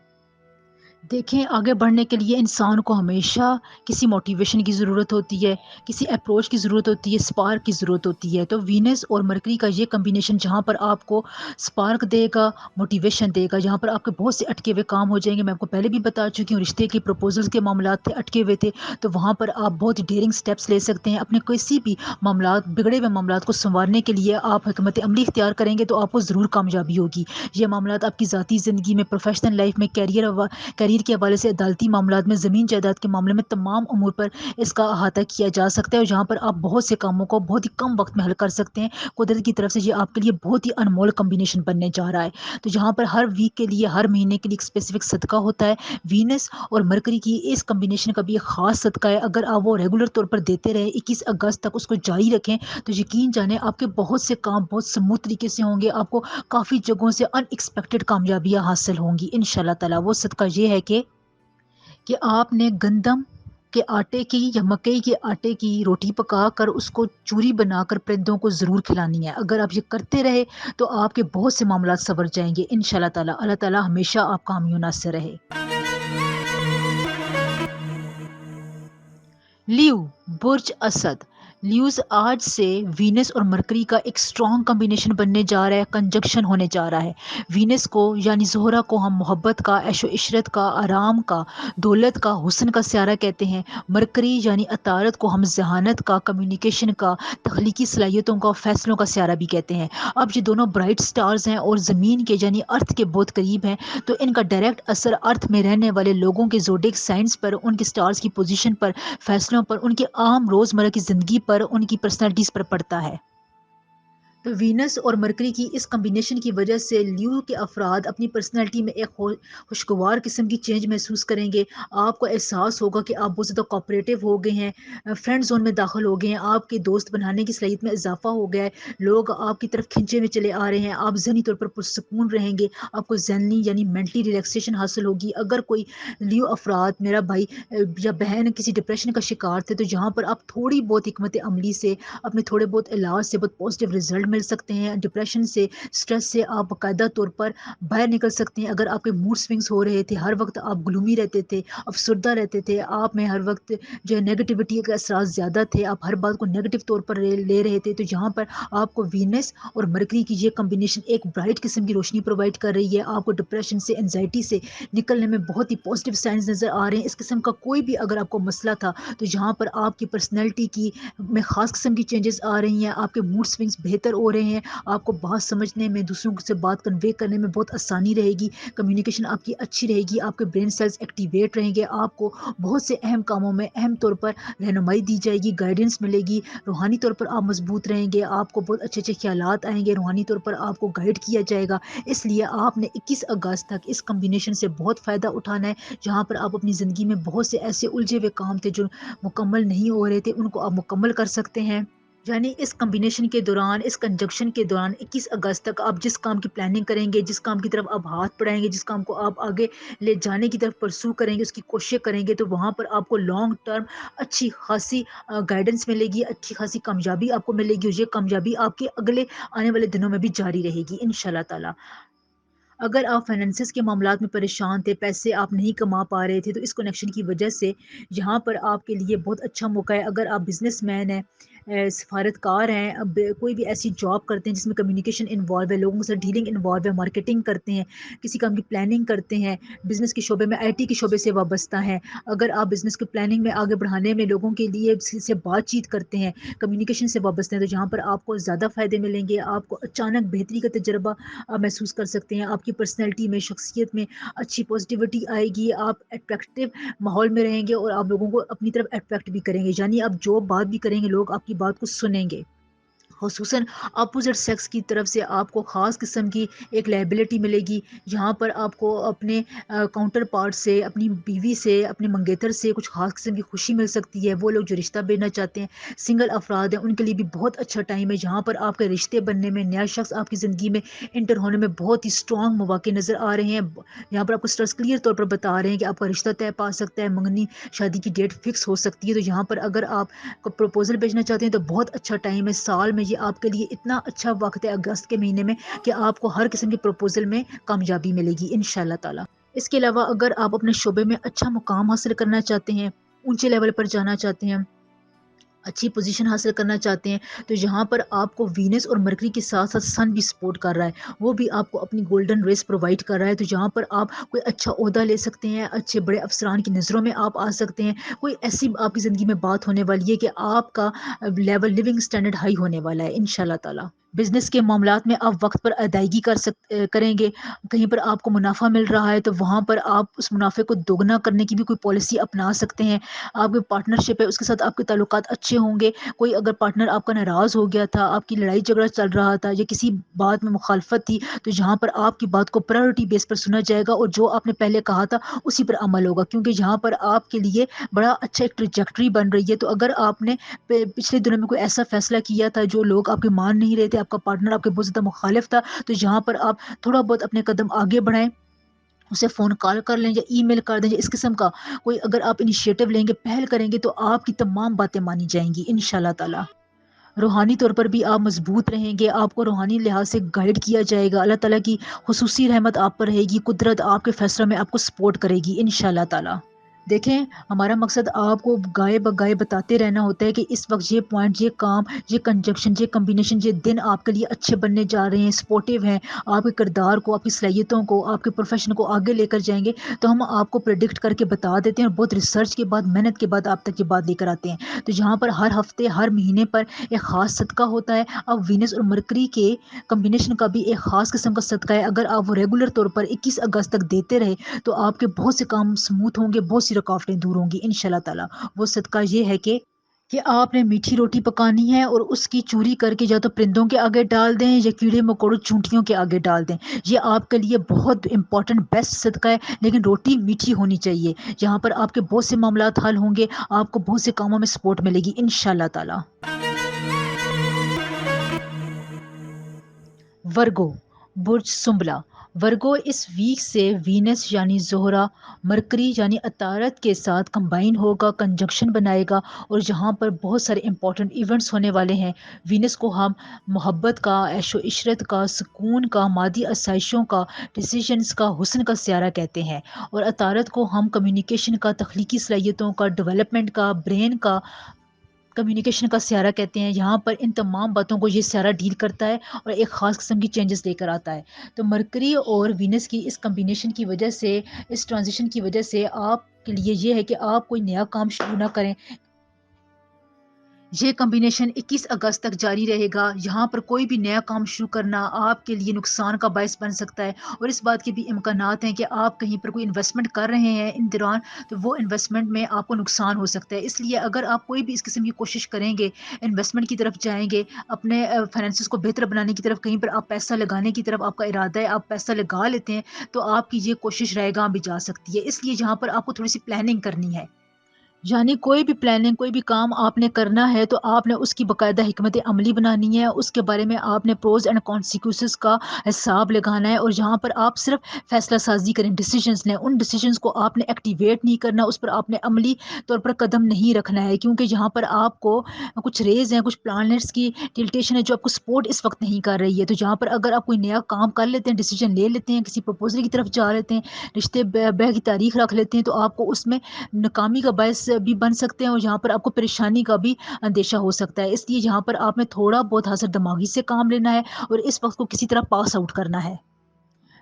دیکھیں، آگے بڑھنے کے لیے انسان کو ہمیشہ کسی موٹیویشن کی ضرورت ہوتی ہے، کسی اپروچ کی ضرورت ہوتی ہے، سپارک کی ضرورت ہوتی ہے. تو وینس اور مرکری کا یہ کمبینیشن جہاں پر آپ کو سپارک دے گا، موٹیویشن دے گا، جہاں پر آپ کے بہت سے اٹکے ہوئے کام ہو جائیں گے. میں آپ کو پہلے بھی بتا چکی ہوں، رشتے کے پروپوزلز کے معاملات تھے، اٹکے ہوئے تھے، تو وہاں پر آپ بہت ڈیئرنگ سٹیپس لے سکتے ہیں. اپنے کسی بھی معاملات، بگڑے ہوئے معاملات کو سنوارنے کے لیے آپ حکمت عملی اختیار کریں گے، تو آپ کو ضرور کامیابی ہوگی. یہ معاملات آپ کی ذاتی زندگی میں، پروفیشنل لائف میں، کیریئر کے حوالے سے، عدالتی معاملات میں، زمین جائیداد کے معاملے میں، تمام امور پر اس کا احاطہ کیا جا سکتا ہے، اور جہاں پر آپ بہت سے کاموں کو بہت ہی کم وقت میں حل کر سکتے ہیں. قدرت کی طرف سے یہ آپ کے لیے بہت ہی انمول کمبینیشن بننے جا رہا ہے. تو جہاں پر ہر ویک کے لیے، ہر مہینے کے لیے ایک اسپیسیفک صدقہ ہوتا ہے. وینس اور مرکری کی اس کمبینیشن کا بھی ایک خاص صدقہ ہے. اگر آپ وہ ریگولر طور پر دیتے رہے، 21 اگست تک اس کو جاری رکھیں، تو یقین جانیں آپ کے بہت سے کام بہت سموتھ طریقے سے ہوں گے. آپ کو کافی جگہوں سے ان ایکسپیکٹڈ کامیابیاں حاصل ہوں گی انشاءاللہ تعالی. وہ صدقہ یہ ہے کہ آپ نے گندم کے آٹے کی یا مکئی کے آٹے کی روٹی پکا کر اس کو چوری بنا کر پرندوں کو ضرور کھلانی ہے. اگر آپ یہ کرتے رہے تو آپ کے بہت سے معاملات سنور جائیں گے انشاءاللہ تعالی. اللہ تعالی ہمیشہ آپ کامیاب ناصر رہے. لیو، برج اسد. لیوز آج سے وینس اور مرکری کا ایک اسٹرانگ کمبینیشن بننے جا رہا ہے، کنجکشن ہونے جا رہا ہے۔ وینس کو یعنی زہرہ کو ہم محبت کا، عیش و عشرت کا، آرام کا، دولت کا، حسن کا سیارہ کہتے ہیں۔ مرکری یعنی عطارد کو ہم ذہانت کا، کمیونیکیشن کا، تخلیقی صلاحیتوں کا، فیصلوں کا سیارہ بھی کہتے ہیں۔ اب یہ دونوں برائٹ سٹارز ہیں اور زمین کے یعنی ارتھ کے بہت قریب ہیں، تو ان کا ڈائریکٹ اثر ارتھ میں رہنے والے لوگوں کے زوڈیک سائنس پر، ان کے سٹارز کی پوزیشن پر، فیصلوں پر، ان کے عام روزمرہ کی زندگی پر، ان کی پرسنالٹیز پر پڑتا ہے۔ تو وینس اور مرکری کی اس کمبینیشن کی وجہ سے لیو کے افراد اپنی پرسنالٹی میں ایک خوشگوار قسم کی چینج محسوس کریں گے۔ آپ کو احساس ہوگا کہ آپ بہت زیادہ کوآپریٹو ہو گئے ہیں، فرینڈ زون میں داخل ہو گئے ہیں، آپ کے دوست بنانے کی صلاحیت میں اضافہ ہو گیا ہے، لوگ آپ کی طرف کھنچے میں چلے آ رہے ہیں، آپ ذہنی طور پر پرسکون رہیں گے، آپ کو ذہنی یعنی مینٹلی ریلیکسیشن حاصل ہوگی۔ اگر کوئی لیو افراد، میرا بھائی یا بہن کسی ڈپریشن کا شکار تھے، تو جہاں پر آپ تھوڑی بہت حکمت عملی سے، اپنے تھوڑے بہت علاج سے بہت پازیٹیو رزلٹ مل سکتے ہیں۔ ڈپریشن سے، اسٹریس سے آپ باقاعدہ طور پر باہر نکل سکتے ہیں۔ اگر آپ کے موڈ سوئنگس ہو رہے تھے، ہر وقت آپ گلومی رہتے تھے، افسردہ رہتے تھے، آپ میں ہر وقت جو ہے نیگیٹیوٹی کے اثرات زیادہ تھے، آپ ہر بات کو نیگیٹو طور پر لے رہے تھے، تو جہاں پر آپ کو وینس اور مرکری کی یہ کمبینیشن ایک برائٹ قسم کی روشنی پرووائڈ کر رہی ہے۔ آپ کو ڈپریشن سے، انزائٹی سے نکلنے میں بہت ہی پازیٹیو سائنس نظر آ رہے ہیں۔ اس قسم کا کوئی بھی اگر آپ کو مسئلہ تھا، تو جہاں پر آپ کی پرسنالٹی کی میں خاص قسم کی چینجز آ رہی ہیں، آپ کے موڈ سوئنگس بہتر ہو رہے ہیں، آپ کو بات سمجھنے میں، دوسروں سے بات کنوے کرنے میں بہت آسانی رہے گی، کمیونیکیشن آپ کی اچھی رہے گی، آپ کے برین سیلز ایکٹیویٹ رہیں گے، آپ کو بہت سے اہم کاموں میں اہم طور پر رہنمائی دی جائے گی، گائیڈنس ملے گی، روحانی طور پر آپ مضبوط رہیں گے، آپ کو بہت اچھے اچھے خیالات آئیں گے، روحانی طور پر آپ کو گائیڈ کیا جائے گا۔ اس لیے آپ نے 21 اگست تک اس کمبینیشن سے بہت فائدہ اٹھانا ہے، جہاں پر آپ اپنی زندگی میں بہت سے ایسے الجھے ہوئے کام تھے جو مکمل نہیں ہو رہے تھے، ان کو آپ مکمل کر سکتے ہیں۔ یعنی اس کمبینیشن کے دوران، اس کنجکشن کے دوران 21 اگست تک آپ جس کام کی پلاننگ کریں گے، جس کام کی طرف آپ ہاتھ بڑھائیں گے، جس کام کو آپ آگے لے جانے کی طرف پرسو کریں گے، اس کی کوشش کریں گے، تو وہاں پر آپ کو لانگ ٹرم اچھی خاصی گائیڈنس ملے گی، اچھی خاصی کامیابی آپ کو ملے گی، اور یہ کامیابی آپ کے اگلے آنے والے دنوں میں بھی جاری رہے گی انشاءاللہ تعالی۔ اگر آپ فائنینسز کے معاملات میں پریشان تھے، پیسے آپ نہیں کما پا رہے تھے، تو اس کنیکشن کی وجہ سے یہاں پر آپ کے لیے بہت اچھا موقع ہے۔ اگر آپ بزنس مین ہیں، سفارتکار ہیں، اب کوئی بھی ایسی جاب کرتے ہیں جس میں کمیونیکیشن انوالو ہے، لوگوں کے ساتھ ڈیلنگ انوالو ہے، مارکیٹنگ کرتے ہیں، کسی کام کی پلاننگ کرتے ہیں، بزنس کے شعبے میں، IT کے شعبے سے وابستہ ہیں، اگر آپ بزنس کے پلاننگ میں آگے بڑھانے میں لوگوں کے لیے سے بات چیت کرتے ہیں، کمیونیکیشن سے وابستہ ہیں، تو جہاں پر آپ کو زیادہ فائدے ملیں گے، آپ کو اچانک بہتری کا تجربہ آپ محسوس کر سکتے ہیں، آپ کی پرسنالٹی میں، شخصیت میں اچھی پازیٹیوٹی آئے گی، آپ اٹریکٹیو ماحول میں رہیں گے، اور آپ لوگوں کو اپنی طرف اٹریکٹ بھی کریں گے، یعنی آپ جو بات بھی کریں گے، لوگ آپ کی بات کو سنیں گے۔ خصوصاً اپوزٹ سیکس کی طرف سے آپ کو خاص قسم کی ایک لائبلٹی ملے گی، جہاں پر آپ کو اپنے کاؤنٹر پارٹ سے، اپنی بیوی سے، اپنے منگیتر سے کچھ خاص قسم کی خوشی مل سکتی ہے۔ وہ لوگ جو رشتہ بیننا چاہتے ہیں، سنگل افراد ہیں، ان کے لیے بھی بہت اچھا ٹائم ہے، جہاں پر آپ کے رشتے بننے میں، نیا شخص آپ کی زندگی میں انٹر ہونے میں بہت ہی اسٹرانگ مواقع نظر آ رہے ہیں۔ یہاں پر آپ کو اسٹارز کلیئر طور پر بتا رہے ہیں کہ آپ کا رشتہ طے پا سکتا ہے، منگنی شادی کی ڈیٹ فکس ہو سکتی ہے۔ تو یہاں پر اگر آپ کو پروپوزل بھیجنا چاہتے ہیں تو بہت اچھا ٹائم ہے، سال میں یہ آپ کے لیے اتنا اچھا وقت ہے اگست کے مہینے میں کہ آپ کو ہر قسم کے پروپوزل میں کامیابی ملے گی انشاءاللہ تعالی۔ اس کے علاوہ اگر آپ اپنے شعبے میں اچھا مقام حاصل کرنا چاہتے ہیں، اونچے لیول پر جانا چاہتے ہیں، اچھی پوزیشن حاصل کرنا چاہتے ہیں، تو یہاں پر آپ کو وینس اور مرکری کے ساتھ ساتھ سن بھی سپورٹ کر رہا ہے، وہ بھی آپ کو اپنی گولڈن ریس پرووائڈ کر رہا ہے، تو جہاں پر آپ کوئی اچھا عہدہ لے سکتے ہیں، اچھے بڑے افسران کی نظروں میں آپ آ سکتے ہیں، کوئی ایسی آپ کی زندگی میں بات ہونے والی ہے کہ آپ کا لیول لیونگ سٹینڈرڈ ہائی ہونے والا ہے انشاءاللہ تعالی۔ بزنس کے معاملات میں آپ وقت پر ادائیگی کریں گے، کہیں پر آپ کو منافع مل رہا ہے تو وہاں پر آپ اس منافع کو دوگنا کرنے کی بھی کوئی پالیسی اپنا سکتے ہیں، آپ کے پارٹنرشپ ہے اس کے ساتھ آپ کے تعلقات اچھے ہوں گے، کوئی اگر پارٹنر آپ کا ناراض ہو گیا تھا، آپ کی لڑائی جھگڑا چل رہا تھا یا کسی بات میں مخالفت تھی، تو یہاں پر آپ کی بات کو پرائیورٹی بیس پر سنا جائے گا، اور جو آپ نے پہلے کہا تھا اسی پر عمل ہوگا، کیونکہ یہاں پر آپ کے لیے بڑا اچھا ایک ٹریجیکٹری بن رہی ہے۔ تو اگر آپ نے پچھلے دنوں میں کوئی ایسا فیصلہ کیا تھا جو لوگ آپ کے مان نہیں رہے تھے، آپ کا پارٹنر آپ کے بہت زیادہ مخالف تھا، تو یہاں پر آپ تھوڑا بہت اپنے قدم آگے بڑھائیں، اسے فون کال کر لیں یا ای میل کر دیں، یا اس قسم کا کوئی اگر آپ انیشیٹو لیں گے، پہل کریں گے، تو آپ کی تمام باتیں مانی جائیں گی انشاءاللہ تعالی۔ روحانی طور پر بھی آپ مضبوط رہیں گے، آپ کو روحانی لحاظ سے گائیڈ کیا جائے گا، اللہ تعالیٰ کی خصوصی رحمت آپ پر رہے گی، قدرت آپ کے فیصلوں میں آپ کو سپورٹ کرے گی انشاءاللہ تعالی۔ دیکھیں، ہمارا مقصد آپ کو گائے بگائے بتاتے رہنا ہوتا ہے کہ اس وقت یہ پوائنٹ، یہ کام، یہ کنجنکشن، یہ کمبینیشن، یہ دن آپ کے لیے اچھے بننے جا رہے ہیں، سپورٹیو ہیں، آپ کے کردار کو، آپ کی صلاحیتوں کو، آپ کے پروفیشن کو آگے لے کر جائیں گے، تو ہم آپ کو پریڈکٹ کر کے بتا دیتے ہیں اور بہت ریسرچ کے بعد، محنت کے بعد آپ تک یہ بات لے کر آتے ہیں۔ تو جہاں پر ہر ہفتے، ہر مہینے پر ایک خاص صدقہ ہوتا ہے، اب وینس اور مرکری کے کمبینیشن کا بھی ایک خاص قسم کا صدقہ ہے، اگر آپ وہ ریگولر طور پر 21 اگست تک دیتے رہے تو آپ کے بہت سے کام سموتھ ہوں گے، بہت سی رکاوٹیں دور ہوں گی ان شاء اللہ تعالیٰ۔ وہ صدقہ یہ ہے کہ آپ نے میٹھی روٹی پکانی ہے اور اس کی چوری کر کے یا تو پرندوں کے آگے ڈال دیں یا کیڑے مکوڑوں چونٹیوں کے آگے ڈال دیں۔ یہ آپ کے لیے بہت امپورٹنٹ بیسٹ صدقہ ہے، لیکن روٹی میٹھی ہونی چاہیے، جہاں پر آپ کے بہت سے معاملات حل ہوں گے، آپ کو بہت سے کاموں میں سپورٹ ملے گی ان شاء اللہ تعالیٰ۔ ورگو، برج سنبلا۔ ورگو اس ویک سے وینس یعنی زہرہ مرکری یعنی عطارد کے ساتھ کمبائن ہوگا، کنجنکشن بنائے گا، اور جہاں پر بہت سارے امپورٹنٹ ایونٹس ہونے والے ہیں۔ وینس کو ہم محبت کا، عیش و عشرت کا، سکون کا، مادی آسائشوں کا، ڈیسیژنز کا، حسن کا سیارہ کہتے ہیں، اور عطارد کو ہم کمیونیکیشن کا، تخلیقی صلاحیتوں کا، ڈیولپمنٹ کا، برین کا، کمیونیکیشن کا سیارہ کہتے ہیں۔ یہاں پر ان تمام باتوں کو یہ سیارہ ڈیل کرتا ہے اور ایک خاص قسم کی چینجز لے کر آتا ہے۔ تو مرکری اور وینس کی اس کمبینیشن کی وجہ سے، اس ٹرانزیشن کی وجہ سے آپ کے لیے یہ ہے کہ آپ کوئی نیا کام شروع نہ کریں۔ یہ کمبینیشن 21 اگست تک جاری رہے گا۔ یہاں پر کوئی بھی نیا کام شروع کرنا آپ کے لیے نقصان کا باعث بن سکتا ہے، اور اس بات کے بھی امکانات ہیں کہ آپ کہیں پر کوئی انویسٹمنٹ کر رہے ہیں ان دوران، تو وہ انویسٹمنٹ میں آپ کو نقصان ہو سکتا ہے۔ اس لیے اگر آپ کوئی بھی اس قسم کی کوشش کریں گے، انویسٹمنٹ کی طرف جائیں گے، اپنے فائنینسز کو بہتر بنانے کی طرف، کہیں پر آپ پیسہ لگانے کی طرف آپ کا ارادہ ہے، آپ پیسہ لگا لیتے ہیں، تو آپ کی یہ کوشش رائے گاں بھی جا سکتی ہے۔ اس لیے یہاں پر آپ کو تھوڑی سی پلاننگ کرنی ہے، یعنی کوئی بھی پلاننگ، کوئی بھی کام آپ نے کرنا ہے تو آپ نے اس کی باقاعدہ حکمت عملی بنانی ہے، اس کے بارے میں آپ نے پروز اینڈ کانسیکوینسز کا حساب لگانا ہے، اور جہاں پر آپ صرف فیصلہ سازی کریں، ڈیسیجنز لیں، ان ڈیسیجنز کو آپ نے ایکٹیویٹ نہیں کرنا، اس پر آپ نے عملی طور پر قدم نہیں رکھنا ہے، کیونکہ جہاں پر آپ کو کچھ ریز ہیں، کچھ پلانٹس کی ٹلٹیشن ہے جو آپ کو سپورٹ اس وقت نہیں کر رہی ہے۔ تو جہاں پر اگر آپ کوئی نیا کام کر لیتے ہیں، ڈیسیجن لے لیتے ہیں، کسی پرپوزل کی طرف جا لیتے ہیں، رشتے بہ کی تاریخ رکھ لیتے ہیں، تو آپ کو اس میں ناکامی کا باعث بھی بن سکتے ہیں، اور جہاں پر آپ کو پریشانی کا بھی اندیشہ ہو سکتا ہے۔ اس لیے یہاں پر آپ نے تھوڑا بہت حاضر دماغی سے کام لینا ہے اور اس وقت کو کسی طرح پاس آؤٹ کرنا ہے۔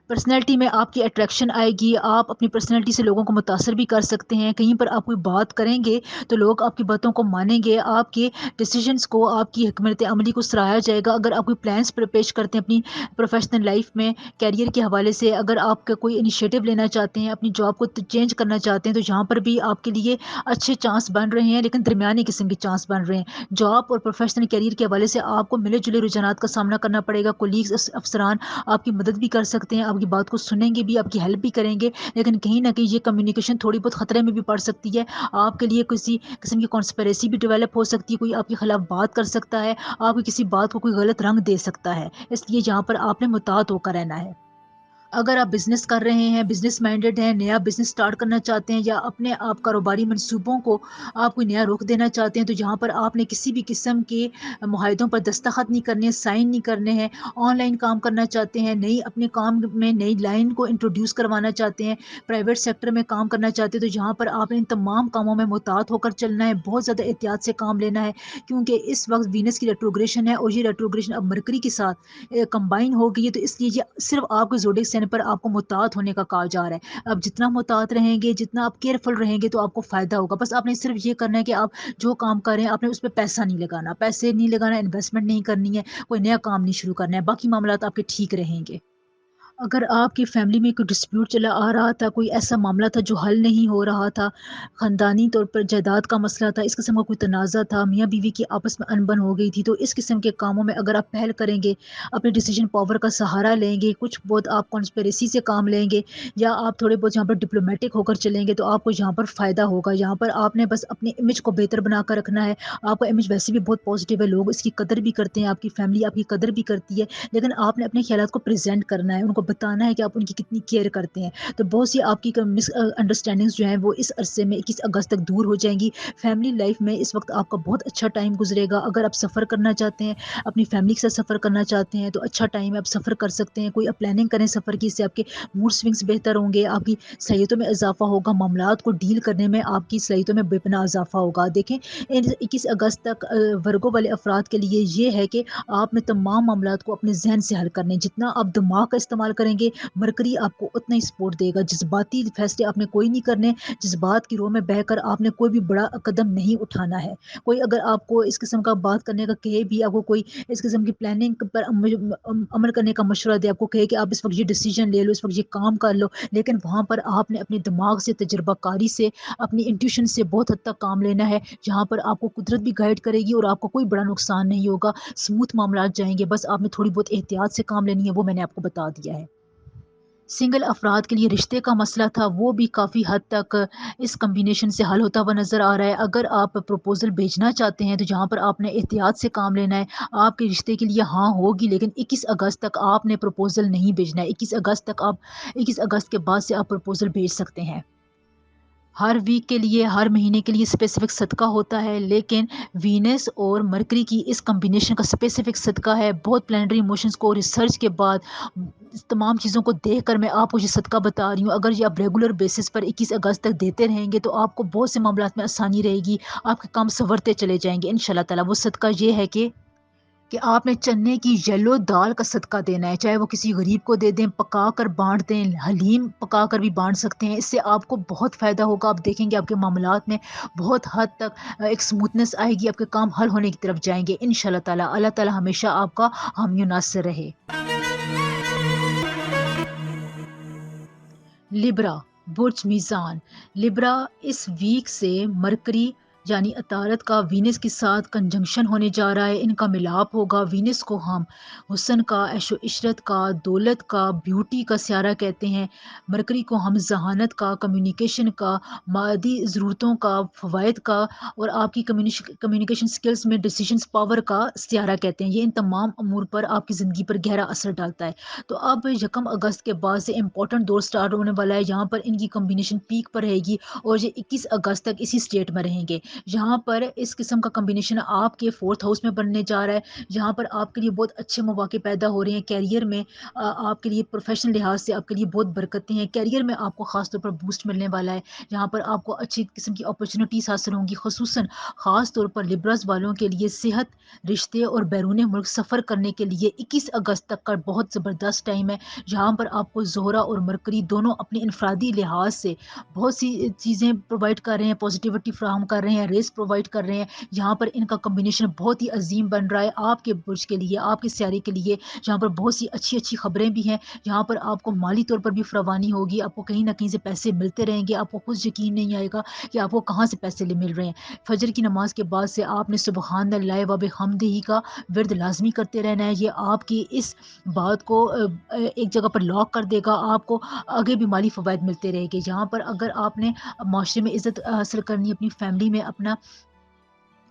پرسنالٹی میں آپ کی اٹریکشن آئے گی، آپ اپنی پرسنالٹی سے لوگوں کو متاثر بھی کر سکتے ہیں، کہیں پر آپ کوئی بات کریں گے تو لوگ آپ کی باتوں کو مانیں گے، آپ کے ڈیسیجنز کو، آپ کی حکمت عملی کو سراہا جائے گا۔ اگر آپ کوئی پلانس پر پیش کرتے ہیں اپنی پروفیشنل لائف میں، کیریئر کے حوالے سے، اگر آپ کا کوئی انیشیٹو لینا چاہتے ہیں، اپنی جاب کو چینج کرنا چاہتے ہیں، تو یہاں پر بھی آپ کے لیے اچھے چانس بن رہے ہیں، لیکن درمیانی قسم کے چانس بن رہے ہیں۔ جاب اور پروفیشنل کیریئر کے حوالے سے آپ کو ملے جلے رجحانات کا سامنا کرنا پڑے گا، کولیگز، افسران آپ کی مدد بھی کر سکتے ہیں، آپ کی بات کو سنیں گے بھی، آپ کی ہیلپ بھی کریں گے، لیکن کہیں نہ کہیں یہ کمیونیکیشن تھوڑی بہت خطرے میں بھی پڑ سکتی ہے۔ آپ کے لیے کسی قسم کی کانسپریسی بھی ڈیولپ ہو سکتی ہے، کوئی آپ کے خلاف بات کر سکتا ہے، آپ کی کسی بات کو کوئی غلط رنگ دے سکتا ہے، اس لیے یہاں پر آپ نے محتاط ہو کر رہنا ہے۔ اگر آپ بزنس کر رہے ہیں، بزنس مائنڈیڈ ہیں، نیا بزنس سٹارٹ کرنا چاہتے ہیں، یا اپنے آپ کاروباری منصوبوں کو آپ کوئی نیا رخ دینا چاہتے ہیں، تو جہاں پر آپ نے کسی بھی قسم کے معاہدوں پر دستخط نہیں کرنے، سائن نہیں کرنے ہیں، آن لائن کام کرنا چاہتے ہیں، نئی اپنے کام میں نئی لائن کو انٹروڈیوس کروانا چاہتے ہیں، پرائیویٹ سیکٹر میں کام کرنا چاہتے ہیں، تو جہاں پر آپ نے ان تمام کاموں میں محتاط ہو کر چلنا ہے، بہت زیادہ احتیاط سے کام لینا ہے، کیونکہ اس وقت وینس کی ریٹروگریشن ہے، اور یہ ریٹروگریشن اب مرکری کے ساتھ کمبائن ہو گئی ہے، تو اس لیے یہ صرف آپ کے زوڈک سائن پر آپ کو محتاط ہونے کا کہا جا رہا ہے۔ اب جتنا محتاط رہیں گے، جتنا آپ کیئرفل رہیں گے، تو آپ کو فائدہ ہوگا۔ بس آپ نے صرف یہ کرنا ہے کہ آپ جو کام کر رہے ہیں، آپ نے اس پہ پیسہ نہیں لگانا، پیسے نہیں لگانا، انویسٹمنٹ نہیں کرنی ہے، کوئی نیا کام نہیں شروع کرنا ہے، باقی معاملات آپ کے ٹھیک رہیں گے۔ اگر آپ کی فیملی میں کوئی ڈسپیوٹ چلا آ رہا تھا، کوئی ایسا معاملہ تھا جو حل نہیں ہو رہا تھا، خاندانی طور پر جائیداد کا مسئلہ تھا، اس قسم کا کوئی تنازع تھا، میاں بیوی کی آپس میں انبن ہو گئی تھی، تو اس قسم کے کاموں میں اگر آپ پہل کریں گے، اپنے ڈیسیجن پاور کا سہارا لیں گے، کچھ بہت آپ کانسپریسی سے کام لیں گے، یا آپ تھوڑے بہت یہاں پر ڈپلومیٹک ہو کر چلیں گے، تو آپ کو یہاں پر فائدہ ہوگا۔ یہاں پر آپ نے بس اپنے امیج کو بہتر بنا کر رکھنا ہے۔ آپ کا امیج ویسے بھی بہت پازیٹیو ہے، لوگ اس کی قدر بھی کرتے ہیں، آپ کی فیملی آپ کی قدر بھی کرتی ہے، لیکن آپ نے اپنے خیالات کو پریزنٹ کرنا ہے، ان کو بتانا ہے کہ آپ ان کی کتنی کیئر کرتے ہیں. تو بہت سی آپ کی مس انڈرسٹینڈنگس جو ہیں وہ اس عرصے میں 21 اگست تک دور ہو جائیں گی. فیملی لائف میں اس وقت آپ کا بہت اچھا ٹائم گزرے گا. اگر آپ سفر کرنا چاہتے ہیں، اپنی فیملی کے ساتھ سفر کرنا چاہتے ہیں تو اچھا ٹائم ہے، آپ سفر کر سکتے ہیں. کوئی آپ پلاننگ کریں سفر کی، اس سے آپ کے موڈ سوئنگس بہتر ہوں گے، آپ کی صلاحیتوں میں اضافہ ہوگا، معاملات کو ڈیل کرنے میں آپ کی صلاحیتوں میں بے پناہ اضافہ ہوگا. دیکھیں 21 اگست تک ورگو والے افراد کے لیے یہ ہے کہ آپ نے تمام معاملات کو اپنے ذہن سے حل کرنے. جتنا آپ دماغ کا استعمال کریں گے، مرکری آپ کو اتنا ہی سپورٹ دے گا. جذباتی فیصلے آپ نے کوئی نہیں کرنے، جذبات کی رو میں بہہ کر آپ نے کوئی بھی بڑا قدم نہیں اٹھانا ہے. کوئی اگر آپ کو اس قسم کا بات کرنے کا کہے بھی، آپ کو کوئی اس قسم کی پلاننگ پر عمل کرنے کا مشورہ دے، آپ کو کہے کہ آپ اس وقت یہ ڈیسیجن لے لو، اس وقت یہ کام کر لو، لیکن وہاں پر آپ نے اپنے دماغ سے، تجربہ کاری سے، اپنی انٹیوشن سے بہت حد تک کام لینا ہے، جہاں پر آپ کو قدرت بھی گائیڈ کرے گی اور آپ کو کوئی بڑا نقصان نہیں ہوگا. اسموتھ معاملات جائیں گے. بس آپ نے تھوڑی بہت احتیاط سے کام لینی ہے، وہ میں نے آپ کو بتا دیا ہے. سنگل افراد کے لیے رشتے کا مسئلہ تھا، وہ بھی کافی حد تک اس کمبینیشن سے حل ہوتا ہوا نظر آ رہا ہے. اگر آپ پروپوزل بھیجنا چاہتے ہیں تو جہاں پر آپ نے احتیاط سے کام لینا ہے. آپ کے رشتے کے لیے ہاں ہوگی، لیکن 21 اگست تک آپ نے پروپوزل نہیں بھیجنا ہے. 21 اگست کے بعد سے آپ پروپوزل بھیج سکتے ہیں. ہر ویک کے لیے، ہر مہینے کے لیے اسپیسیفک صدقہ ہوتا ہے، لیکن وینس اور مرکری کی اس کمبینیشن کا اسپیسیفک صدقہ ہے. بہت پلانٹری ایموشنز کو ریسرچ کے بعد، اس تمام چیزوں کو دیکھ کر میں آپ کو یہ صدقہ بتا رہی ہوں. اگر یہ آپ ریگولر بیسس پر 21 اگست تک دیتے رہیں گے تو آپ کو بہت سے معاملات میں آسانی رہے گی، آپ کے کام سنورتے چلے جائیں گے انشاءاللہ تعالیٰ. وہ صدقہ یہ ہے کہ آپ نے چنے کی یلو دال کا صدقہ دینا ہے. چاہے وہ کسی غریب کو دے دیں، پکا کر بانٹ دیں، حلیم پکا کر بھی بانٹ سکتے ہیں. اس سے آپ کو بہت فائدہ ہوگا. آپ دیکھیں گے آپ کے معاملات میں بہت حد تک ایک سموتھنس آئے گی، آپ کے کام حل ہونے کی طرف جائیں گے انشاءاللہ تعالیٰ. اللہ تعالیٰ ہمیشہ آپ کا حامی و ناصر رہے. لبرا، برج میزان. لبرا اس ویک سے مرکری یعنی عطارد کا وینس کے ساتھ کنجنکشن ہونے جا رہا ہے. ان کا ملاپ ہوگا. وینس کو ہم حسن کا، عیش و عشرت کا، دولت کا، بیوٹی کا سیارہ کہتے ہیں. مرکری کو ہم ذہانت کا، کمیونیکیشن کا، مادی ضرورتوں کا، فوائد کا اور آپ کی کمیونیکیشن سکلز میں ڈیسیشنز پاور کا سیارہ کہتے ہیں. یہ ان تمام امور پر آپ کی زندگی پر گہرا اثر ڈالتا ہے. تو اب 1 اگست کے بعد سے امپورٹنٹ دور سٹارٹ ہونے والا ہے، جہاں پر ان کی کمبینیشن پیک پر رہے گی اور یہ 21 اگست تک اسی سٹیٹ میں رہیں گے. جہاں پر اس قسم کا کمبینیشن آپ کے 4th ہاؤس میں بننے جا رہا ہے، جہاں پر آپ کے لیے بہت اچھے مواقع پیدا ہو رہے ہیں کیریئر میں. آپ کے لیے پروفیشنل لحاظ سے آپ کے لیے بہت برکتیں ہیں. کیریئر میں آپ کو خاص طور پر بوسٹ ملنے والا ہے، جہاں پر آپ کو اچھی قسم کی اپرچونیٹیز حاصل ہوں گی. خصوصاً خاص طور پر لبرس والوں کے لیے صحت، رشتے اور بیرون ملک سفر کرنے کے لیے 21 اگست تک کا بہت زبردست ٹائم ہے، جہاں پر آپ کو زہرہ اور مرکری دونوں اپنے انفرادی لحاظ سے بہت سی چیزیں پرووائڈ کر رہے ہیں، پازیٹیوٹی فراہم کر رہے ہیں، ریس پرووائڈ کر رہے ہیں. جہاں پر ان کا کمبینیشن بہت ہی عظیم بن رہا ہے آپ کے برج کے لیے، آپ کے سیارے کے لیے، جہاں پر بہت سی اچھی اچھی خبریں بھی ہیں. جہاں پر آپ کو مالی طور پر بھی فراوانی ہوگی، آپ کو کہیں نہ کہیں سے پیسے ملتے رہیں گے. آپ کو خود یقین نہیں آئے گا کہ آپ کو کہاں سے پیسے مل رہے ہیں. فجر کی نماز کے بعد سے آپ نے سبحان اللہ و بحمدہ کا ورد لازمی کرتے رہنا ہے. یہ آپ کی اس بات کو ایک جگہ پر لاک کر دے گا، آپ کو آگے بھی مالی فوائد ملتے رہے گے. جہاں پر اگر آپ نے معاشرے میں عزت حاصل کرنی ہے، اپنی فیملی میں اپنا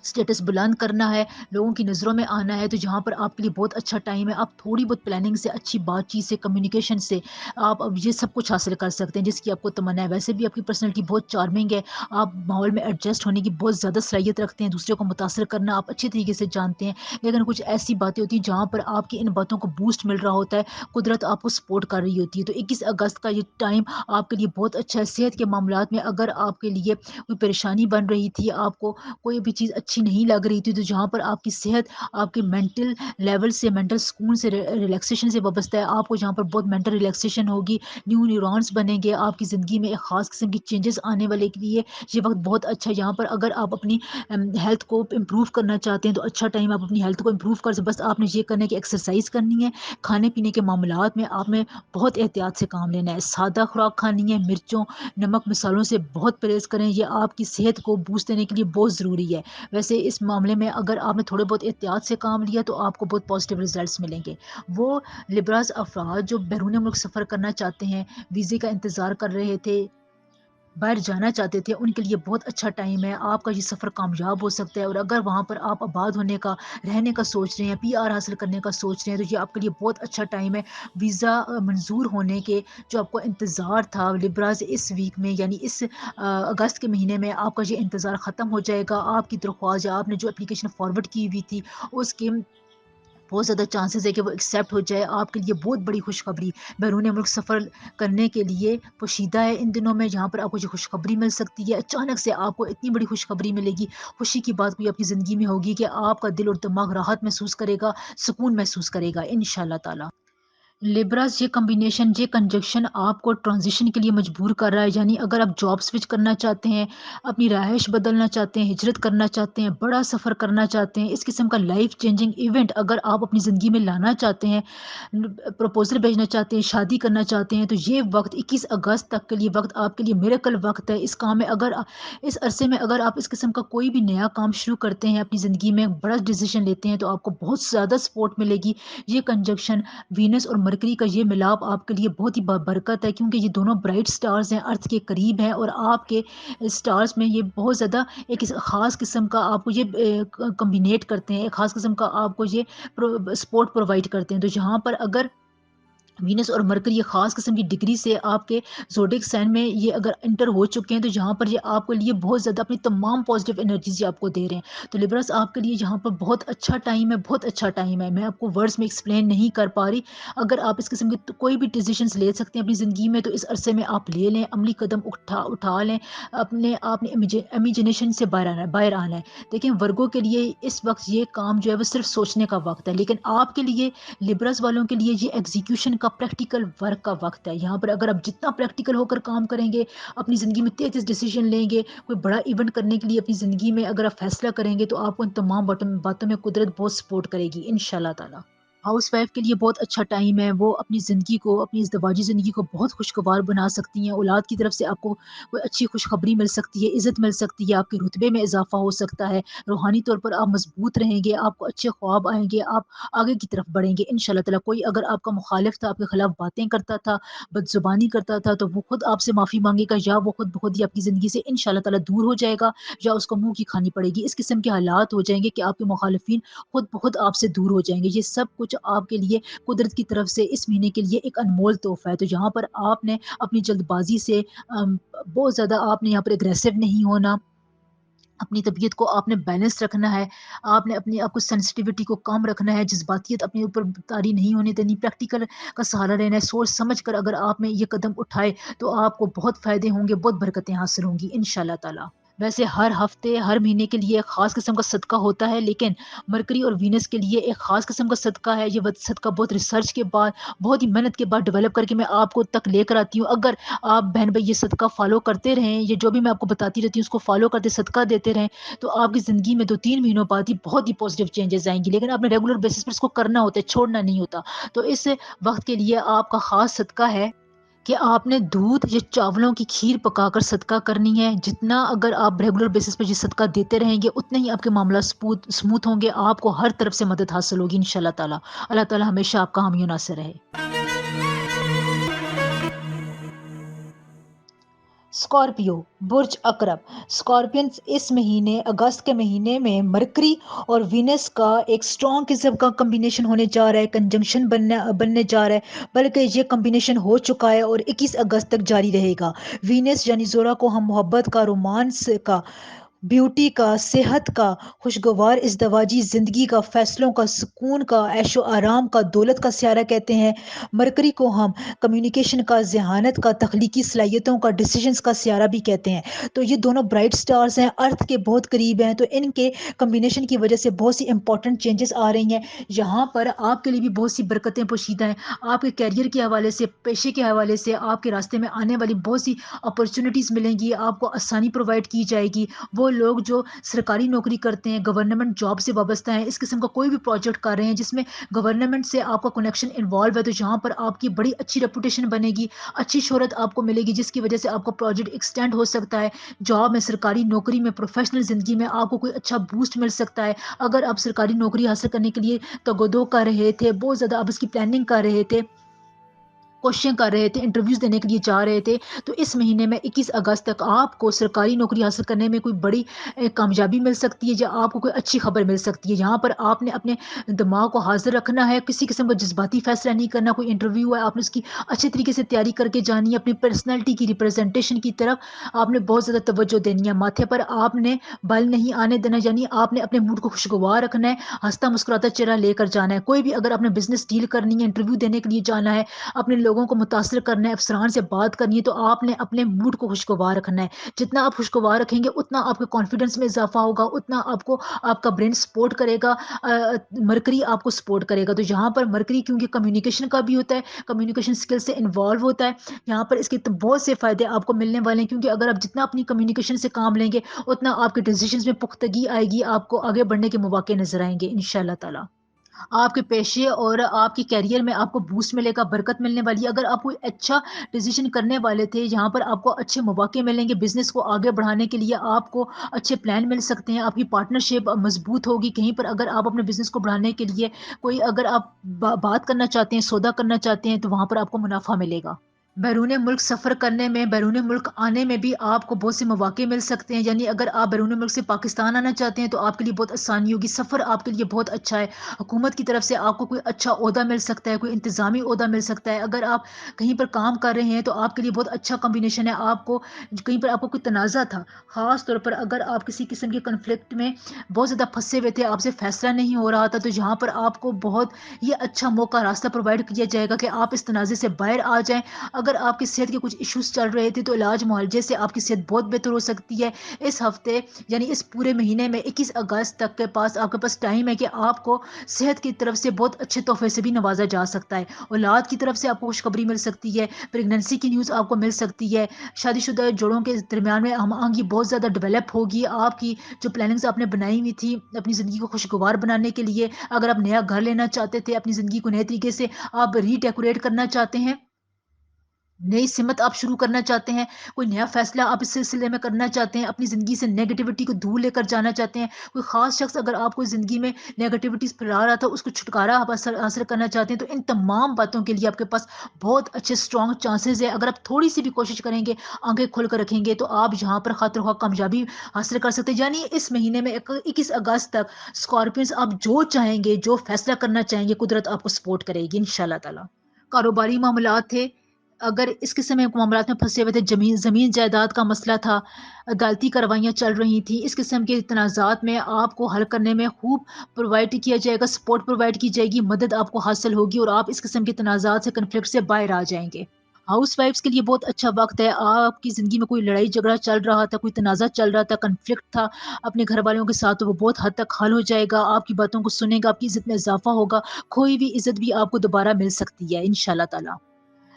اسٹیٹس بلند کرنا ہے، لوگوں کی نظروں میں آنا ہے، تو جہاں پر آپ کے لیے بہت اچھا ٹائم ہے. آپ تھوڑی بہت پلاننگ سے، اچھی بات چیت سے، کمیونیکیشن سے آپ اب یہ سب کچھ حاصل کر سکتے ہیں جس کی آپ کو تمنا ہے. ویسے بھی آپ کی پرسنالٹی بہت چارمنگ ہے، آپ ماحول میں ایڈجسٹ ہونے کی بہت زیادہ صلاحیت رکھتے ہیں، دوسرے کو متاثر کرنا آپ اچھے طریقے سے جانتے ہیں. لیکن کچھ ایسی باتیں ہوتی ہیں جہاں پر آپ کی ان باتوں کو بوسٹ مل رہا ہوتا ہے، قدرت آپ کو سپورٹ کر رہی ہوتی ہے. تو 21 اگست کا یہ ٹائم آپ کے لیے بہت اچھا ہے. صحت کے معاملات میں اگر آپ کے لیے کوئی پریشانی بن رہی تھی، آپ کو کوئی بھی چیز اچھی نہیں لگ رہی تھی، تو جہاں پر آپ کی صحت آپ کے مینٹل لیول سے، مینٹل سکون سے، ریلیکسیشن سے وابستہ ہے، آپ کو جہاں پر بہت مینٹل ریلیکسیشن ہوگی، نیو نیورونس بنیں گے آپ کی زندگی میں، ایک خاص قسم کی چینجز آنے والے کے لیے یہ وقت بہت اچھا ہے. یہاں پر اگر آپ اپنی ہیلتھ کو امپروو کرنا چاہتے ہیں تو اچھا ٹائم. آپ اپنی ہیلتھ کو امپروو کر سکتے، بس آپ نے یہ کرنا ہے کہ ایکسرسائز کرنی ہے. کھانے پینے کے معاملات میں آپ نے بہت احتیاط سے کام لینا ہے. سادہ خوراک کھانی ہے، مرچوں، نمک، مسالوں سے بہت پرہیز کریں. یہ آپ کی صحت کو بوسٹ دینے کے لیے بہت ضروری ہے. ویسے اس معاملے میں اگر آپ نے تھوڑے بہت احتیاط سے کام لیا تو آپ کو بہت پازیٹیو ریزلٹس ملیں گے. وہ لبراز افراد جو بیرون ملک سفر کرنا چاہتے ہیں، ویزے کا انتظار کر رہے تھے، باہر جانا چاہتے تھے ان کے لیے بہت اچھا ٹائم ہے، آپ کا یہ سفر کامیاب ہو سکتا ہے، اور اگر وہاں پر آپ آباد ہونے کا، رہنے کا سوچ رہے ہیں، پی آر حاصل کرنے کا سوچ رہے ہیں، تو یہ آپ کے لیے بہت اچھا ٹائم ہے۔ ویزا منظور ہونے کے جو آپ کو انتظار تھا لبرا سے، اس ویک میں یعنی اس اگست کے مہینے میں آپ کا یہ انتظار ختم ہو جائے گا۔ آپ کی درخواست یا آپ نے جو اپلیکیشن فارورڈ کی ہوئی تھی اس کی بہت زیادہ چانسز ہے کہ وہ ایکسیپٹ ہو جائے۔ آپ کے لیے بہت بڑی خوشخبری بیرون ملک سفر کرنے کے لیے پوشیدہ ہے ان دنوں میں، جہاں پر آپ کو یہ خوشخبری مل سکتی ہے۔ اچانک سے آپ کو اتنی بڑی خوشخبری ملے گی، خوشی کی بات کوئی آپ کی زندگی میں ہوگی کہ آپ کا دل اور دماغ راحت محسوس کرے گا، سکون محسوس کرے گا انشاءاللہ تعالی۔ لیبراز یہ کمبینیشن، یہ کنجکشن آپ کو ٹرانزیشن کے لیے مجبور کر رہا ہے، یعنی اگر آپ جاب سوئچ کرنا چاہتے ہیں، اپنی رہائش بدلنا چاہتے ہیں، ہجرت کرنا چاہتے ہیں، بڑا سفر کرنا چاہتے ہیں، اس قسم کا لائف چینجنگ ایونٹ اگر آپ اپنی زندگی میں لانا چاہتے ہیں، پروپوزل بھیجنا چاہتے ہیں، شادی کرنا چاہتے ہیں، تو یہ وقت 21 اگست تک کے لیے وقت آپ کے لیے میریکل وقت ہے۔ اس کام میں اگر اس عرصے میں اگر آپ اس قسم کا کوئی بھی نیا کام شروع کرتے ہیں، اپنی زندگی میں بڑا ڈیسیژن لیتے ہیں، تو آپ کو بہت زیادہ سپورٹ ملے گی۔ یہ کنجکشن وینس اور مرکری کا یہ ملاپ آپ کے لیے بہت ہی برکت ہے، کیونکہ یہ دونوں برائٹ سٹارز ہیں، ارتھ کے قریب ہیں، اور آپ کے سٹارز میں یہ بہت زیادہ ایک خاص قسم کا آپ کو یہ کمبینیٹ کرتے ہیں، ایک خاص قسم کا آپ کو یہ سپورٹ پرووائڈ کرتے ہیں۔ تو یہاں پر اگر وینس اور مرکری یہ خاص قسم کی ڈگری سے آپ کے زوڈک سائن میں یہ اگر انٹر ہو چکے ہیں، تو یہاں پر یہ آپ کے لیے بہت زیادہ اپنی تمام پازیٹیو انرجیز یہ آپ کو دے رہے ہیں۔ تو لیبرس آپ کے لیے یہاں پر بہت اچھا ٹائم ہے، بہت اچھا ٹائم ہے، میں آپ کو ورڈز میں ایکسپلین نہیں کر پا رہی۔ اگر آپ اس قسم کے کوئی بھی ڈیسیژنز لے سکتے ہیں اپنی زندگی میں، تو اس عرصے میں آپ لے لیں، عملی قدم اٹھا لیں، آپ نے امیجنیشن سے باہر آنا ہے۔ دیکھیں ورگوں کے لیے اس وقت یہ کام جو ہے وہ صرف سوچنے کا وقت ہے، لیکن آپ کے لیے لبرس والوں کے لیے یہ ایگزیکیوشن کا پریکٹیکل ورک کا وقت ہے۔ یہاں پر اگر آپ جتنا پریکٹیکل ہو کر کام کریں گے، اپنی زندگی میں 33 ڈیسیژن لیں گے، کوئی بڑا ایونٹ کرنے کے لیے اپنی زندگی میں اگر آپ فیصلہ کریں گے، تو آپ کو ان تمام باتوں میں قدرت بہت سپورٹ کرے گی انشاءاللہ تعالی۔ ہاؤس وائف کے لیے بہت اچھا ٹائم ہے، وہ اپنی زندگی کو، اپنی ازدواجی زندگی کو بہت خوشگوار بنا سکتی ہیں۔ اولاد کی طرف سے آپ کو کوئی اچھی خوشخبری مل سکتی ہے، عزت مل سکتی ہے، آپ کے رتبے میں اضافہ ہو سکتا ہے، روحانی طور پر آپ مضبوط رہیں گے، آپ کو اچھے خواب آئیں گے، آپ آگے کی طرف بڑھیں گے انشاءاللہ تعالی۔ کوئی اگر آپ کا مخالف تھا، آپ کے خلاف باتیں کرتا تھا، بد زبانی کرتا تھا، تو وہ خود آپ سے معافی مانگے گا، یا وہ خود بخود ہی آپ کی زندگی سے انشاءاللہ تعالی دور ہو جائے گا، یا اس کو منہ کی کھانی پڑے گی۔ اس قسم کے حالات ہو جائیں گے کہ آپ کے مخالفین خود بخود آپ سے دور ہو جائیں گے۔ یہ سب کچھ آپ کے لیے قدرت کی طرف سے اس مہینے کے لیے ایک انمول تحفہ ہے۔ تو یہاں پر آپ نے اپنی جلد بازی سے بہت زیادہ آپ نے یہاں پر اگریسو نہیں ہونا، اپنی طبیعت کو آپ نے بیلنس رکھنا ہے، آپ نے اپنے آپ کو سینسٹیوٹی کو کم رکھنا ہے، جذباتیت اپنے اوپر طاری نہیں ہونے دینی، پریکٹیکل کا سہارا لینا ہے، سوچ سمجھ کر اگر آپ نے یہ قدم اٹھائے تو آپ کو بہت فائدے ہوں گے، بہت برکتیں حاصل ہوں گی انشاءاللہ تعالی۔ ویسے ہر ہفتے ہر مہینے کے لیے ایک خاص قسم کا صدقہ ہوتا ہے، لیکن مرکری اور وینس کے لیے ایک خاص قسم کا صدقہ ہے۔ یہ صدقہ بہت ریسرچ کے بعد، بہت ہی محنت کے بعد ڈیولپ کر کے میں آپ کو تک لے کر آتی ہوں۔ اگر آپ بہن بھائی یہ صدقہ فالو کرتے رہیں، یہ جو بھی میں آپ کو بتاتی رہتی ہوں اس کو فالو کرتے صدقہ دیتے رہیں، تو آپ کی زندگی میں 2-3 مہینوں بعد ہی بہت ہی پازیٹیو چینجز آئیں گی، لیکن آپ نے ریگولر بیسس پر اس کو کرنا ہوتا ہے، چھوڑنا نہیں ہوتا۔ تو اس وقت کے لیے آپ کا خاص صدقہ ہے کہ آپ نے دودھ یا چاولوں کی کھیر پکا کر صدقہ کرنی ہے۔ جتنا اگر آپ ریگولر بیسس پہ یہ صدقہ دیتے رہیں گے، اتنے ہی آپ کے معاملات سموتھ ہوں گے، آپ کو ہر طرف سے مدد حاصل ہوگی انشاءاللہ تعالی۔ اللہ تعالی ہمیشہ آپ کا حامی و ناصر رہے۔ اسکارپیو برج اقرب، اسکارپینس اس مہینے اگست کے مہینے میں مرکری اور وینس کا ایک اسٹرانگ قسم کا کمبینیشن ہونے جا رہا ہے، کنجنکشن بننے جا رہا ہے، بلکہ یہ کمبینیشن ہو چکا ہے اور 21 اگست تک جاری رہے گا۔ وینس یعنی زورا کو ہم محبت کا، رومانس کا، بیوٹی کا، صحت کا، خوشگوار ازدواجی زندگی کا، فیصلوں کا، سکون کا، عیش و آرام کا، دولت کا سیارہ کہتے ہیں۔ مرکری کو ہم کمیونیکیشن کا، ذہانت کا، تخلیقی صلاحیتوں کا، ڈیسیژنز کا سیارہ بھی کہتے ہیں۔ تو یہ دونوں برائٹ سٹارز ہیں، ارتھ کے بہت قریب ہیں، تو ان کے کمبینیشن کی وجہ سے بہت سی امپورٹنٹ چینجز آ رہی ہیں۔ یہاں پر آپ کے لیے بھی بہت سی برکتیں پوشیدہ ہیں، آپ کے کیریئر کے حوالے سے، پیشے کے حوالے سے، آپ کے راستے میں آنے والی بہت سی اپرچونٹیز ملیں گی، آپ کو آسانی پرووائڈ کی جائے گی۔ وہ لوگ جو سرکاری نوکری کرتے ہیں، گورنمنٹ جاب سے وابستہ ہیں، اس قسم کا کوئی بھی پروجیکٹ کر رہے ہیں جس میں گورنمنٹ سے آپ کا کنیکشن انوالو ہے، تو یہاں پر آپ کی بڑی اچھی ریپوٹیشن بنے گی، اچھی شہرت آپ کو ملے گی، جس کی وجہ سے آپ کا پروجیکٹ ایکسٹینڈ ہو سکتا ہے۔ جاب میں، سرکاری نوکری میں، پروفیشنل زندگی میں آپ کو کوئی اچھا بوسٹ مل سکتا ہے۔ اگر آپ سرکاری نوکری حاصل کرنے کے لیے تگودو کر رہے تھے، بہت زیادہ آپ اس کی پلاننگ کر رہے تھے، کوششیں کر رہے تھے، انٹرویوز دینے کے لیے جا رہے تھے، تو اس مہینے میں 21 اگست تک آپ کو سرکاری نوکری حاصل کرنے میں کوئی بڑی کامیابی مل سکتی ہے، یا آپ کو کوئی اچھی خبر مل سکتی ہے۔ یہاں پر آپ نے اپنے دماغ کو حاضر رکھنا ہے، کسی قسم کا جذباتی فیصلہ نہیں کرنا، کوئی انٹرویو ہے آپ نے اس کی اچھے طریقے سے تیاری کر کے جانی ہے، اپنی پرسنالٹی کی ریپرزنٹیشن کی طرف آپ نے بہت زیادہ توجہ دینی ہے، ماتھے پر آپ نے بل نہیں آنے دینا، یعنی آپ نے اپنے موڈ کو خوشگوار رکھنا ہے، ہنستا مسکراتا چہرہ لے کر جانا ہے۔ کوئی بھی اگر آپ نے بزنس ڈیل کرنی ہے، انٹرویو دینے کے لیے جانا ہے، اپنے لوگوں کو متاثر کرنا ہے، افسران سے بات کرنی ہے، تو آپ نے اپنے موڈ کو خوشگوار رکھنا ہے۔ جتنا آپ خوشگوار رکھیں گے اتنا آپ کے کانفیڈنس میں اضافہ ہوگا، اتنا آپ کو آپ کا برین سپورٹ کرے گا، مرکری آپ کو سپورٹ کرے گا۔ تو یہاں پر مرکری کیونکہ کمیونیکیشن کا بھی ہوتا ہے، کمیونیکیشن اسکل سے انوالو ہوتا ہے، یہاں پر اس کے تو بہت سے فائدے آپ کو ملنے والے ہیں، کیونکہ اگر آپ جتنا اپنی کمیونیکیشن سے کام لیں گے اتنا آپ کے ڈیسیجنز میں پختگی آئے گی، آپ کو آگے بڑھنے کے مواقع نظر آئیں گے انشاءاللہ تعالی۔ آپ کے پیشے اور آپ کی کیریئر میں آپ کو بوسٹ ملے گا، برکت ملنے والی ہے۔ اگر آپ کوئی اچھا ڈیسیژن کرنے والے تھے، یہاں پر آپ کو اچھے مواقع ملیں گے، بزنس کو آگے بڑھانے کے لیے آپ کو اچھے پلان مل سکتے ہیں، آپ کی پارٹنرشپ مضبوط ہوگی کہیں پر۔ اگر آپ اپنے بزنس کو بڑھانے کے لیے کوئی اگر آپ بات کرنا چاہتے ہیں، سودا کرنا چاہتے ہیں، تو وہاں پر آپ کو منافع ملے گا۔ بیرون ملک سفر کرنے میں، بیرون ملک آنے میں بھی آپ کو بہت سے مواقع مل سکتے ہیں، یعنی اگر آپ بیرون ملک سے پاکستان آنا چاہتے ہیں تو آپ کے لیے بہت آسانی ہوگی، سفر آپ کے لیے بہت اچھا ہے، حکومت کی طرف سے آپ کو کوئی اچھا عہدہ مل سکتا ہے، کوئی انتظامی عہدہ مل سکتا ہے، اگر آپ کہیں پر کام کر رہے ہیں تو آپ کے لیے بہت اچھا کمبینیشن ہے۔ آپ کو کہیں پر آپ کو کوئی تنازع تھا، خاص طور پر اگر آپ کسی قسم کے کنفلکٹ میں بہت زیادہ پھنسے ہوئے تھے، آپ سے فیصلہ نہیں ہو رہا تھا، تو یہاں پر آپ کو بہت یہ اچھا موقع راستہ پرووائڈ کیا جائے گا کہ آپ اس تنازع سے باہر آ جائیں۔ اگر آپ کی صحت کے کچھ ایشوز چل رہے تھے تو علاج معالجے سے آپ کی صحت بہت بہتر ہو سکتی ہے۔ اس ہفتے یعنی اس پورے مہینے میں 21 اگست تک کے پاس آپ کے پاس ٹائم ہے کہ آپ کو صحت کی طرف سے بہت اچھے تحفے سے بھی نوازا جا سکتا ہے، اولاد کی طرف سے آپ کو خوشخبری مل سکتی ہے، پریگننسی کی نیوز آپ کو مل سکتی ہے، شادی شدہ جوڑوں کے درمیان میں ہم آہنگی بہت زیادہ ڈیولپ ہوگی۔ آپ کی جو پلاننگز آپ نے بنائی ہوئی تھی اپنی زندگی کو خوشگوار بنانے کے لیے، اگر آپ نیا گھر لینا چاہتے تھے، اپنی زندگی کو نئے طریقے سے آپ ری ڈیکوریٹ کرنا چاہتے ہیں، نئی سمت آپ شروع کرنا چاہتے ہیں، کوئی نیا فیصلہ آپ اس سلسلے میں کرنا چاہتے ہیں، اپنی زندگی سے نیگیٹیوٹی کو دور لے کر جانا چاہتے ہیں، کوئی خاص شخص اگر آپ کو زندگی میں نیگیٹیوٹیز پھیلا رہا تھا اس کو چھٹکارا آپ حاصل کرنا چاہتے ہیں، تو ان تمام باتوں کے لیے آپ کے پاس بہت اچھے اسٹرانگ چانسز ہے۔ اگر آپ تھوڑی سی بھی کوشش کریں گے، آنکھیں کھول کر رکھیں گے، تو آپ یہاں پر خاطر خواہ کامیابی حاصل کر سکتے ہیں۔ یعنی اس مہینے میں 21 اگست تک اسکارپینس آپ جو چاہیں گے، جو فیصلہ کرنا چاہیں گے، قدرت آپ کو سپورٹ کرے گی انشاءاللہ تعالی۔ کاروباری معاملات تھے، اگر اس قسم کے معاملات میں پھنسے ہوئے تھے، زمین جائیداد کا مسئلہ تھا، عدالتی کاروائیاں چل رہی تھیں، اس قسم کے تنازعات میں آپ کو حل کرنے میں خوب پرووائڈ کیا جائے گا، سپورٹ پرووائڈ کی جائے گی، مدد آپ کو حاصل ہوگی اور آپ اس قسم کے تنازعات سے، کنفلکٹ سے باہر آ جائیں گے۔ ہاؤس وائفس کے لیے بہت اچھا وقت ہے، آپ کی زندگی میں کوئی لڑائی جھگڑا چل رہا تھا، کوئی تنازع چل رہا تھا، کنفلکٹ تھا اپنے گھر والوں کے ساتھ، تو وہ بہت حد تک حل ہو جائے گا، آپ کی باتوں کو سنے گا، آپ کی عزت میں اضافہ ہوگا، کھوئی ہوئی عزت بھی آپ کو دوبارہ مل سکتی ہے انشاءاللہ تعالی۔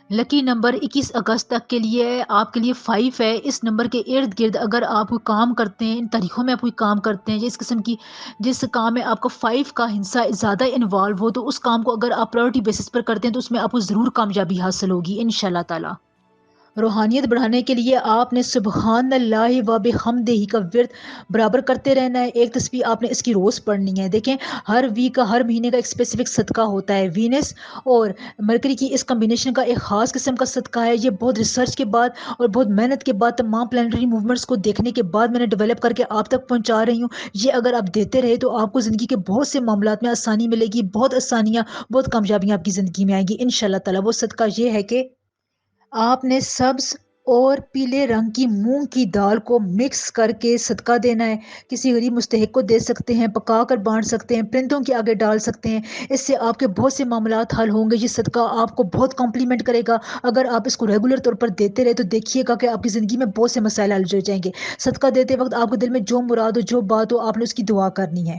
لکی نمبر 21 اگست تک کے لیے آپ کے لیے 5 ہے، اس نمبر کے ارد گرد اگر آپ کوئی کام کرتے ہیں، ان تاریخوں میں آپ کوئی کام کرتے ہیں، اس قسم کی جس کام میں آپ کو 5 کا حصہ زیادہ انوالو ہو، تو اس کام کو اگر آپ پرائورٹی بیسس پر کرتے ہیں تو اس میں آپ کو ضرور کامیابی حاصل ہوگی انشاءاللہ تعالی۔ روحانیت بڑھانے کے لیے آپ نے سبحان اللہ و بحمدہ کا ورد برابر کرتے رہنا ہے، ایک تسبیح آپ نے اس کی روز پڑھنی ہے۔ دیکھیں ہر ویک کا، ہر مہینے کا ایک اسپیسیفک صدقہ ہوتا ہے، وینس اور مرکری کی اس کمبینیشن کا ایک خاص قسم کا صدقہ ہے، یہ بہت ریسرچ کے بعد اور بہت محنت کے بعد، تمام پلانٹری موومنٹس کو دیکھنے کے بعد میں نے ڈیولپ کر کے آپ تک پہنچا رہی ہوں۔ یہ اگر آپ دیتے رہے تو آپ کو زندگی کے بہت سے معاملات میں آسانی ملے گی، بہت آسانیاں، بہت کامیابیاں آپ کی زندگی میں آئیں گی انشاءاللہ تعالی۔ وہ صدقہ یہ ہے کہ آپ نے سبز اور پیلے رنگ کی مونگ کی دال کو مکس کر کے صدقہ دینا ہے، کسی غریب مستحق کو دے سکتے ہیں، پکا کر بانٹ سکتے ہیں، پرندوں کے آگے ڈال سکتے ہیں، اس سے آپ کے بہت سے معاملات حل ہوں گے۔ یہ صدقہ آپ کو بہت کمپلیمنٹ کرے گا، اگر آپ اس کو ریگولر طور پر دیتے رہے تو دیکھیے گا کہ آپ کی زندگی میں بہت سے مسائل حل ہو جائیں گے۔ صدقہ دیتے وقت آپ کے دل میں جو مراد ہو، جو بات ہو، آپ نے اس کی دعا کرنی ہے۔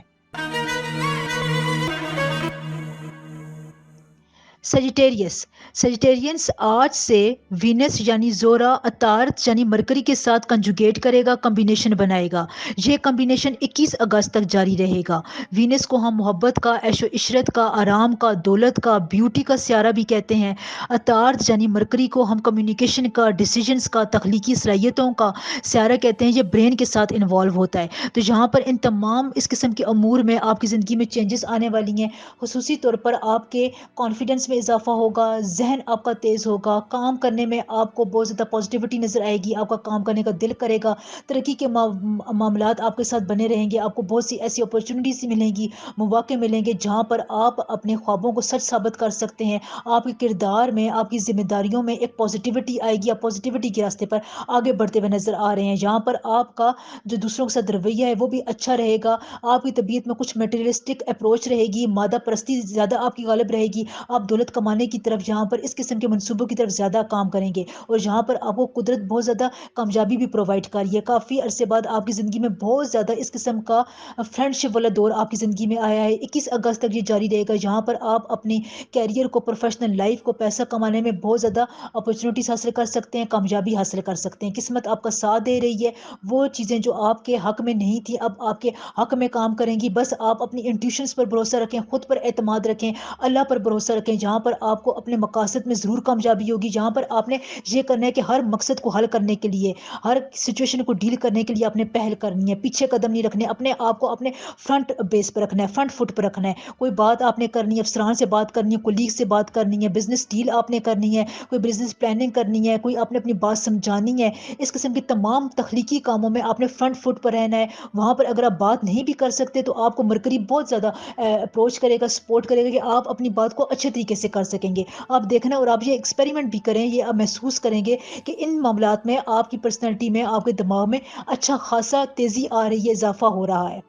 سیجیٹیریس سیجیٹیرینس آج سے وینس یعنی زورا اتارت یعنی مرکری کے ساتھ کنجوگیٹ کرے گا، کمبینیشن بنائے گا۔ یہ کمبینیشن 21 اگست تک جاری رہے گا۔ وینس کو ہم محبت کا، عیش و عشرت کا، آرام کا، دولت کا، بیوٹی کا سیارہ بھی کہتے ہیں۔ اتارت یعنی مرکری کو ہم کمیونیکیشن کا، ڈیسیجنز کا، تخلیقی صلاحیتوں کا سیارہ کہتے ہیں، یہ برین کے ساتھ انوالو ہوتا ہے۔ تو یہاں پر ان تمام اس قسم کے امور میں آپ کی زندگی میں چینجز آنے والی ہیں، خصوصی طور پر آپ کے کانفیڈنس میں میں اضافہ ہوگا، ذہن آپ کا تیز ہوگا، کام کرنے میں آپ کو بہت زیادہ پازیٹیوٹی نظر آئے گی، آپ کا کام کرنے کا دل کرے گا، ترقی کے معاملات آپ کے ساتھ بنے رہیں گے، آپ کو بہت سی ایسی اپرچونیٹیز ملیں گی، مواقع ملیں گے جہاں پر آپ اپنے خوابوں کو سچ ثابت کر سکتے ہیں، آپ کے کردار میں، آپ کی ذمہ داریوں میں ایک پازیٹیوٹی آئے گی، آپ پازیٹیوٹی کے راستے پر آگے بڑھتے ہوئے نظر آ رہے ہیں، جہاں پر آپ کا جو دوسروں کے ساتھ رویہ ہے وہ بھی اچھا رہے گا، آپ کی طبیعت میں کچھ میٹیریلسٹک اپروچ رہے گی، مادہ پرستی زیادہ آپ کی غالب رہے گی، آپ دولت کمانے کی طرف جہاں پر اس قسم کے منصوبوں کی طرف زیادہ کام کریں گے، اور جہاں پر آپ کو قدرت بہت زیادہ کامیابی بھی پرووائڈ کر رہی ہے، کافی عرصے بعد آپ کی زندگی میں بہت زیادہ اس قسم کا فرینڈ شپ والا دور آپ کی زندگی میں آیا ہے، 21 اگست تک یہ جاری رہے گا، جہاں پر آپ اپنی کیریئر کو، پروفیشنل لائف کو، پیسہ کمانے میں بہت زیادہ اپرچونیٹیز حاصل کر سکتے ہیں، کامیابی حاصل کر سکتے ہیں، قسمت آپ کا ساتھ دے رہی ہے، وہ چیزیں جو آپ کے حق میں نہیں تھی اب آپ کے حق میں کام کریں گی، بس آپ اپنی انٹیوشنز پر بھروسہ رکھیں، خود پر اعتماد رکھیں، اللہ پر بھروسہ رکھیں، جہاں پر آپ کو اپنے مقاصد میں ضرور کامیابی ہوگی، جہاں پر آپ نے یہ کرنا ہے کہ ہر مقصد کو حل کرنے کے لیے، ہر سچویشن کو ڈیل کرنے کے لیے آپ نے پہل کرنی ہے، پیچھے قدم نہیں رکھنے، اپنے آپ کو اپنے فرنٹ بیس پر رکھنا ہے، فرنٹ فٹ پر رکھنا ہے، کوئی بات آپ نے کرنی ہے، افسران سے بات کرنی ہے، کولیگ سے بات کرنی ہے، بزنس ڈیل آپ نے کرنی ہے، کوئی بزنس پلاننگ کرنی ہے، کوئی آپ نے اپنی بات سمجھانی ہے، اس قسم کی تمام تخلیقی کاموں میں آپ نے فرنٹ فٹ پر رہنا ہے، وہاں پر اگر آپ بات نہیں بھی کر سکتے تو آپ کو مرکری بہت زیادہ اپروچ کرے گا، سپورٹ کرے گا کہ آپ اپنی بات کو اچھے طریقے سے کر سکیں گے، آپ دیکھنا اور آپ یہ ایکسپیریمنٹ بھی کریں، یہ آپ محسوس کریں گے کہ ان معاملات میں آپ کی پرسنالٹی میں، آپ کے دماغ میں اچھا خاصا تیزی آ رہی ہے، اضافہ ہو رہا ہے،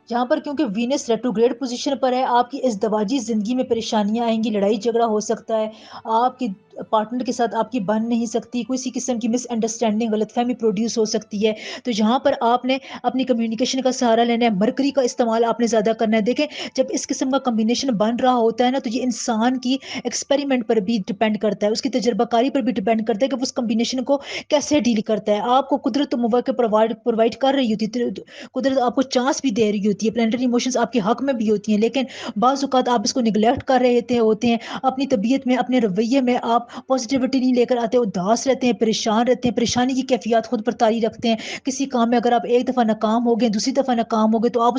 جہاں پر کیونکہ وینس ریٹروگریڈ پوزیشن پر ہے، آپ کی ازدواجی زندگی میں پریشانیاں آئیں گی، لڑائی جھگڑا ہو سکتا ہے، آپ کی پارٹنر کے ساتھ آپ کی بن نہیں سکتی، کسی قسم کی مس انڈرسٹینڈنگ، غلط فہمی پروڈیوس ہو سکتی ہے، تو جہاں پر آپ نے اپنی کمیونیکیشن کا سہارا لینا ہے، مرکری کا استعمال آپ نے زیادہ کرنا ہے، دیکھیں جب اس قسم کا کمبینیشن بن رہا ہوتا ہے نا تو یہ انسان کی ایکسپیریمنٹ پر بھی ڈپینڈ کرتا ہے، اس کی تجربہ کاری پر بھی ڈپینڈ کرتا ہے کہ وہ اس کمبینیشن کو کیسے ڈیل کرتا ہے، آپ کو قدرت و مواقع پرووائڈ کر رہی ہوتی ہے، قدرت آپ کو چانس بھی دے رہی ہوتی ہے، پلانٹری ایموشنز آپ کے حق میں بھی ہوتی ہیں، لیکن بعض اوقات آپ اس کو نگلیکٹ کر رہے ہوتے ہیں، اپنی طبیعت میں، اپنے رویے میں آپ پازیٹیوٹی نہیں لے کر آتے، اداس رہتے ہیں، پریشان رہتے ہیں، پریشانی کی کیفیات خود پر طاری رکھتے ہیں، کسی کام میں اگر آپ ایک دفعہ ناکام ہو گئے، دوسری دفعہ ناکام ہو گئے تو آپ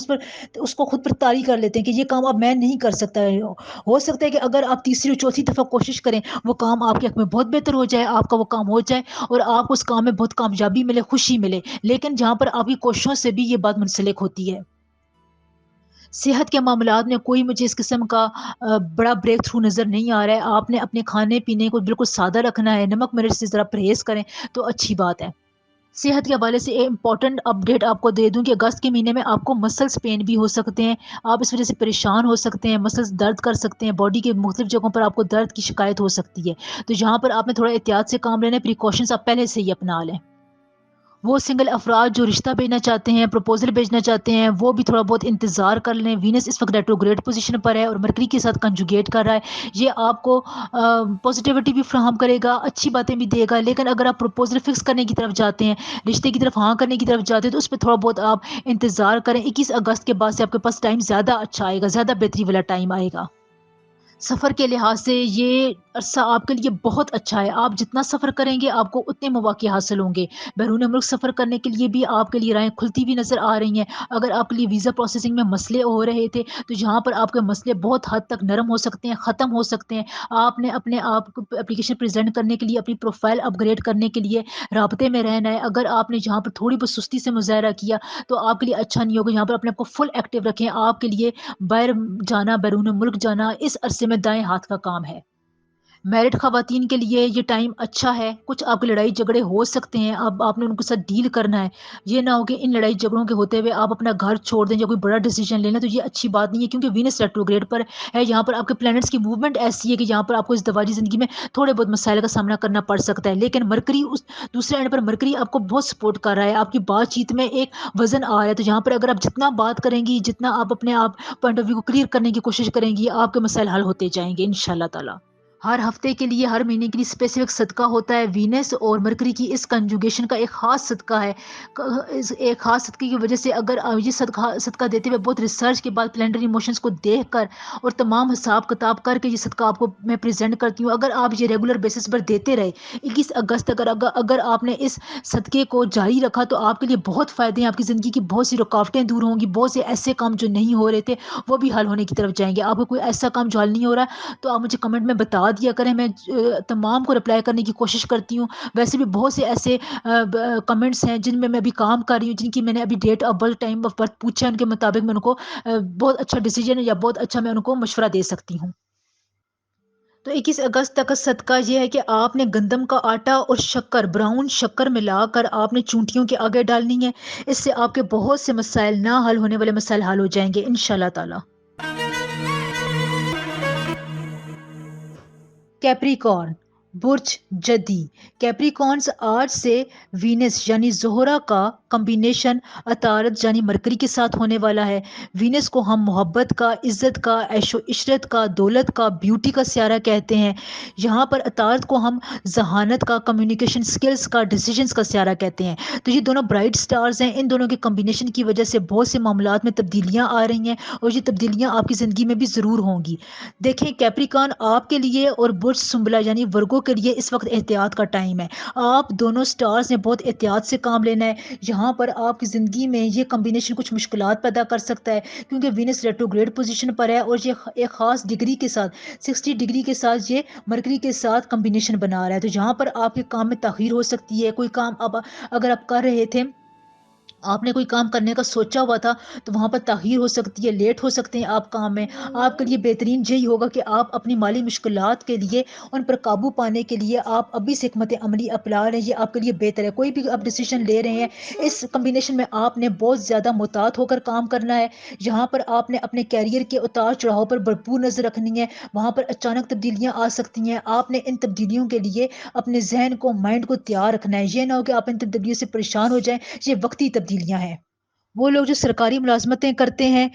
اس کو خود پر طاری کر لیتے ہیں کہ یہ کام اب میں نہیں کر سکتا ہے، ہو سکتا ہے کہ اگر آپ تیسری اور چوتھی دفعہ کوشش کریں وہ کام آپ کے حق میں بہت بہتر ہو جائے، آپ کا وہ کام ہو جائے اور آپ اس کام میں بہت کامیابی ملے، خوشی ملے، لیکن جہاں پر آپ کی کوششوں سے بھی یہ بات منسلک ہوتی ہے، صحت کے معاملات میں کوئی مجھے اس قسم کا بڑا بریک تھرو نظر نہیں آ رہا ہے، آپ نے اپنے کھانے پینے کو بالکل سادہ رکھنا ہے، نمک مرچ سے ذرا پرہیز کریں تو اچھی بات ہے۔ صحت کے حوالے سے ایک امپورٹنٹ اپڈیٹ آپ کو دے دوں کہ اگست کے مہینے میں آپ کو مسلس پین بھی ہو سکتے ہیں، آپ اس وجہ سے پریشان ہو سکتے ہیں، مسلس درد کر سکتے ہیں، باڈی کے مختلف جگہوں پر آپ کو درد کی شکایت ہو سکتی ہے، تو جہاں پر آپ نے تھوڑا احتیاط سے کام لینا ہے، پریکاشنز آپ پہلے سے ہی اپنا لیں۔ وہ سنگل افراد جو رشتہ بھیجنا چاہتے ہیں، پروپوزل بھیجنا چاہتے ہیں، وہ بھی تھوڑا بہت انتظار کر لیں، وینس اس وقت ریٹروگریڈ پوزیشن پر ہے اور مرکری کے ساتھ کنجوگیٹ کر رہا ہے، یہ آپ کو پازیٹیوٹی بھی فراہم کرے گا، اچھی باتیں بھی دے گا، لیکن اگر آپ پروپوزل فکس کرنے کی طرف جاتے ہیں، رشتے کی طرف ہاں کرنے کی طرف جاتے ہیں تو اس پہ تھوڑا بہت آپ انتظار کریں، 21 اگست کے بعد سے آپ کے پاس ٹائم زیادہ اچھا آئے گا، زیادہ بہتری والا ٹائم آئے گا۔ سفر کے لحاظ سے یہ عرصہ آپ کے لیے بہت اچھا ہے، آپ جتنا سفر کریں گے آپ کو اتنے مواقع حاصل ہوں گے، بیرون ملک سفر کرنے کے لیے بھی آپ کے لیے راہیں کھلتی ہوئی نظر آ رہی ہیں، اگر آپ کے لیے ویزا پروسیسنگ میں مسئلے ہو رہے تھے تو جہاں پر آپ کے مسئلے بہت حد تک نرم ہو سکتے ہیں، ختم ہو سکتے ہیں، آپ نے اپنے آپ کو اپلیکیشن پریزنٹ کرنے کے لیے، اپنی پروفائل اپ گریڈ کرنے کے لیے رابطے میں رہنا ہے، اگر آپ نے جہاں پر تھوڑی بہت سستی سے مظاہرہ کیا تو آپ کے لیے اچھا نہیں ہوگا، یہاں پر اپنے آپ کو فل ایکٹیو رکھیں، آپ کے لیے باہر جانا، بیرون ملک جانا اس عرصے میں دائیں ہاتھ کا کام ہے۔ میرڈ خواتین کے لیے یہ ٹائم اچھا ہے، کچھ آپ کے لڑائی جھگڑے ہو سکتے ہیں، اب آپ نے ان کے ساتھ ڈیل کرنا ہے، یہ نہ ہو کہ ان لڑائی جھگڑوں کے ہوتے ہوئے آپ اپنا گھر چھوڑ دیں یا کوئی بڑا ڈیسیجن لے لیں، تو یہ اچھی بات نہیں ہے کیونکہ وینس ریٹروگریڈ پر ہے، یہاں پر آپ کے پلانٹس کی موومنٹ ایسی ہے کہ یہاں پر آپ کو اس ازدواجی زندگی میں تھوڑے بہت مسائل کا سامنا کرنا پڑ سکتا ہے، لیکن مرکری اس دوسرے اینڈ پر مرکری آپ کو بہت سپورٹ کر رہا ہے، آپ کی بات چیت میں ایک وزن آ رہا ہے، تو جہاں پر اگر آپ جتنا بات کریں گی، جتنا آپ اپنے آپ پوائنٹ آف ویو کو کلیئر کرنے کی کوشش کریں گی، آپ کے مسائل حل ہوتے جائیں گے انشاءاللہ تعالی۔ ہر ہفتے کے لیے، ہر مہینے کے لیے اسپیسیفک صدقہ ہوتا ہے۔ وینس اور مرکری کی اس کنجوگیشن کا ایک خاص صدقہ ہے۔ ایک خاص صدقے کی وجہ سے اگر یہ صدقہ دیتے ہوئے بہت ریسرچ کے بعد پلانٹری ایموشنز کو دیکھ کر اور تمام حساب کتاب کر کے یہ صدقہ آپ کو میں پریزنٹ کرتی ہوں۔ اگر آپ یہ ریگولر بیسس پر دیتے رہے 21 اگست تک، اگر آپ نے اس صدقے کو جاری رکھا تو آپ کے لیے بہت فائدے ہیں۔ آپ کی زندگی کی بہت سی رکاوٹیں دور ہوں گی، بہت سے ایسے کام جو نہیں ہو رہے تھے وہ بھی حل ہونے کی طرف جائیں گے۔ آپ کو کوئی ایسا کام جو حل نہیں ہو رہا ہے تو آپ مجھے کمنٹ میں بتا دیا کریں، میں تمام کو رپلائی کرنے کی کوشش کرتی ہوں۔ ویسے بھی بہت سے ایسے کمنٹس ہیں جن میں ابھی کام کر رہی ہوں، جن کی میں نے ابھی date of birth, time of birth پوچھا ہے، ان کے مطابق میں ان کو بہت اچھا ڈیسیجن یا بہت اچھا میں ان کو مشورہ دے سکتی ہوں۔ تو 21 اگست تک کا صدقہ یہ ہے کہ آپ نے گندم کا آٹا اور شکر، براؤن شکر ملا کر آپ نے چونٹیوں کے آگے ڈالنی ہے۔ اس سے آپ کے بہت سے مسائل، نہ حل ہونے والے مسائل حل ہو جائیں گے انشاءاللہ تعالی۔ کیپریکارن، برج جدی۔ کیپریکارنز آج سے وینس یعنی زہرہ کا کمبینیشن عطارد یعنی مرکری کے ساتھ ہونے والا ہے۔ وینس کو ہم محبت کا، عزت کا، عیش و عشرت کا، دولت کا، بیوٹی کا سیارہ کہتے ہیں۔ یہاں پر عطارد کو ہم ذہانت کا، کمیونیکیشن سکلز کا، ڈیسیجنز کا سیارہ کہتے ہیں۔ تو یہ دونوں برائٹ سٹارز ہیں، ان دونوں کے کمبینیشن کی وجہ سے بہت سے معاملات میں تبدیلیاں آ رہی ہیں اور یہ تبدیلیاں آپ کی زندگی میں بھی ضرور ہوں گی۔ دیکھیں کیپریکارن آپ کے لیے اور برج سنبلا یعنی ورگو کے لیے اس وقت احتیاط کا ٹائم ہے۔ آپ دونوں سٹارز نے بہت احتیاط سے کام لینا ہے۔ یہاں پر آپ کی زندگی میں یہ کمبینیشن کچھ مشکلات پیدا کر سکتا ہے کیونکہ وینس ریٹروگریڈ پوزیشن پر ہے اور یہ ایک خاص ڈگری کے ساتھ 60 ڈگری کے ساتھ یہ مرکری کے ساتھ کمبینیشن بنا رہا ہے۔ تو یہاں پر آپ کے کام میں تاخیر ہو سکتی ہے۔ کوئی کام اب اگر آپ کر رہے تھے، آپ نے کوئی کام کرنے کا سوچا ہوا تھا تو وہاں پر تاخیر ہو سکتی ہے، لیٹ ہو سکتے ہیں آپ کام میں۔ آپ کے لیے بہترین یہی ہوگا کہ آپ اپنی مالی مشکلات کے لیے، ان پر قابو پانے کے لیے آپ ابھی سے حکمت عملی اپنا رہے ہیں، یہ آپ کے لیے بہتر ہے۔ کوئی بھی آپ ڈیسیژن لے رہے ہیں اس کمبینیشن میں آپ نے بہت زیادہ محتاط ہو کر کام کرنا ہے۔ یہاں پر آپ نے اپنے کیریئر کے اتار چڑھاؤ پر بھرپور نظر رکھنی ہے۔ وہاں پر اچانک تبدیلیاں آ سکتی ہیں، آپ نے ان تبدیلیوں کے لیے اپنے ذہن کو، مائنڈ کو تیار رکھنا ہے۔ یہ نہ ہو کہ آپ ان تبدیلیوں سے پریشان ہو جائیں، یہ وقتی تبدیلیاں ہیں۔ وہ لوگ جو سرکاری ملازمتیں کرتے ہیں،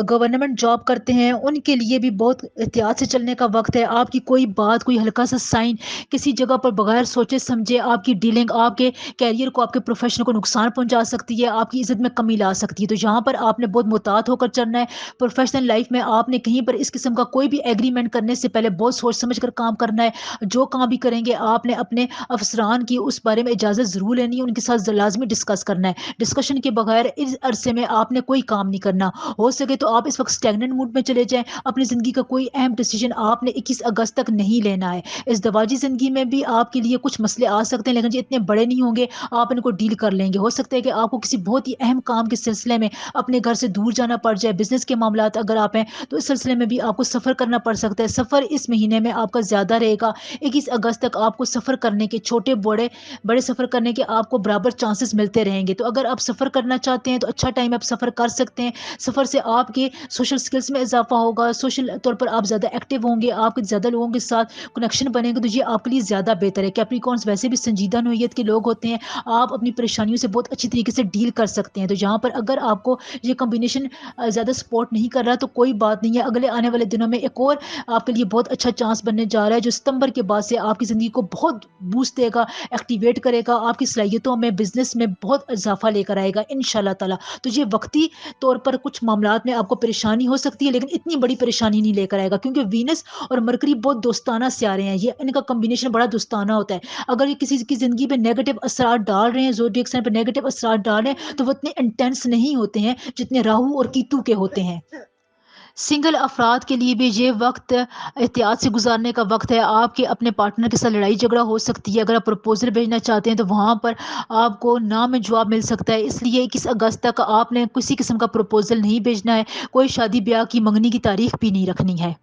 گورنمنٹ جاب کرتے ہیں، ان کے لیے بھی بہت احتیاط سے چلنے کا وقت ہے۔ آپ کی کوئی بات، کوئی ہلکا سا سائن کسی جگہ پر بغیر سوچے سمجھے آپ کی ڈیلنگ آپ کے کیریئر کو، آپ کے پروفیشن کو نقصان پہنچا سکتی ہے، آپ کی عزت میں کمی لا سکتی ہے۔ تو یہاں پر آپ نے بہت محتاط ہو کر چلنا ہے۔ پروفیشنل لائف میں آپ نے کہیں پر اس قسم کا کوئی بھی ایگریمنٹ کرنے سے پہلے بہت سوچ سمجھ کر کام کرنا ہے۔ جو کام بھی کریں گے آپ نے اپنے افسران کی اس بارے میں اجازت ضرور لینی ہے، ان کے ساتھ لازمی ڈسکس کرنا ہے۔ ڈسکشن کے بغیر اس عرصے میں آپ نے کوئی کام نہیں کرنا۔ ہو سکے تو آپ اس وقت اسٹیگننٹ موڈ میں چلے جائیں، اپنی زندگی کا کوئی اہم ڈیسیجن آپ نے 21 اگست تک نہیں لینا ہے۔ اس دواجی زندگی میں بھی آپ کے لیے کچھ مسئلے آ سکتے ہیں لیکن یہ اتنے بڑے نہیں ہوں گے، آپ ان کو ڈیل کر لیں گے۔ ہو سکتا ہے کہ آپ کو کسی بہت ہی اہم کام کے سلسلے میں اپنے گھر سے دور جانا پڑ جائے، بزنس کے معاملات اگر آپ ہیں تو اس سلسلے میں بھی آپ کو سفر کرنا پڑ سکتا ہے۔ سفر اس مہینے میں آپ کا زیادہ رہے گا۔ 21 اگست تک آپ کو سفر کرنے کے، چھوٹے بڑے بڑے سفر کرنے کے آپ کو برابر چانسز ملتے رہیں گے۔ تو اگر آپ سفر کرنا چاہتے ہیں تو اچھا ٹائم آپ سفر کر سکتے ہیں۔ سفر سے آپ کے سوشل سکلز میں اضافہ ہوگا، سوشل طور پر آپ زیادہ ایکٹیو ہوں گے، آپ کے زیادہ لوگوں کے ساتھ کنیکشن بنے گا، تو یہ آپ کے لیے زیادہ بہتر ہے۔ کیپریکارنز ویسے بھی سنجیدہ نوعیت کے لوگ ہوتے ہیں، آپ اپنی پریشانیوں سے بہت اچھی طریقے سے ڈیل کر سکتے ہیں۔ تو یہاں پر اگر آپ کو یہ کمبینیشن زیادہ سپورٹ نہیں کر رہا تو کوئی بات نہیں ہے، اگلے آنے والے دنوں میں ایک اور آپ کے لیے بہت اچھا چانس بننے جا رہا ہے جو ستمبر کے بعد سے آپ کی زندگی کو بہت بوسٹ دے گا، ایکٹیویٹ کرے گا، آپ کی صلاحیتوں میں، بزنس میں بہت اضافہ لے کر آئے گا انشاءاللہ تعالی۔ تو یہ وقتی طور پر کچھ معاملات میں آپ کو پریشانی ہو سکتی ہے لیکن اتنی بڑی پریشانی نہیں لے کر آئے گا کیونکہ وینس اور مرکری بہت دوستانہ سیارے ہیں، یہ ان کا کمبینیشن بڑا دوستانہ ہوتا ہے۔ اگر یہ کسی کی زندگی پہ نیگیٹو اثرات ڈال رہے ہیں، زوڈیک سائن پہ نیگیٹو اثرات ڈال رہے ہیں تو وہ اتنے انٹینس نہیں ہوتے ہیں جتنے راہو اور کیتو کے ہوتے ہیں۔ سنگل افراد کے لیے بھی یہ وقت احتیاط سے گزارنے کا وقت ہے۔ آپ کے اپنے پارٹنر کے ساتھ لڑائی جھگڑا ہو سکتی ہے، اگر آپ پرپوزل بھیجنا چاہتے ہیں تو وہاں پر آپ کو نہ میں جواب مل سکتا ہے، اس لیے 21 اگست تک آپ نے کسی قسم کا پرپوزل نہیں بھیجنا ہے، کوئی شادی بیاہ کی منگنی کی تاریخ بھی نہیں رکھنی ہے۔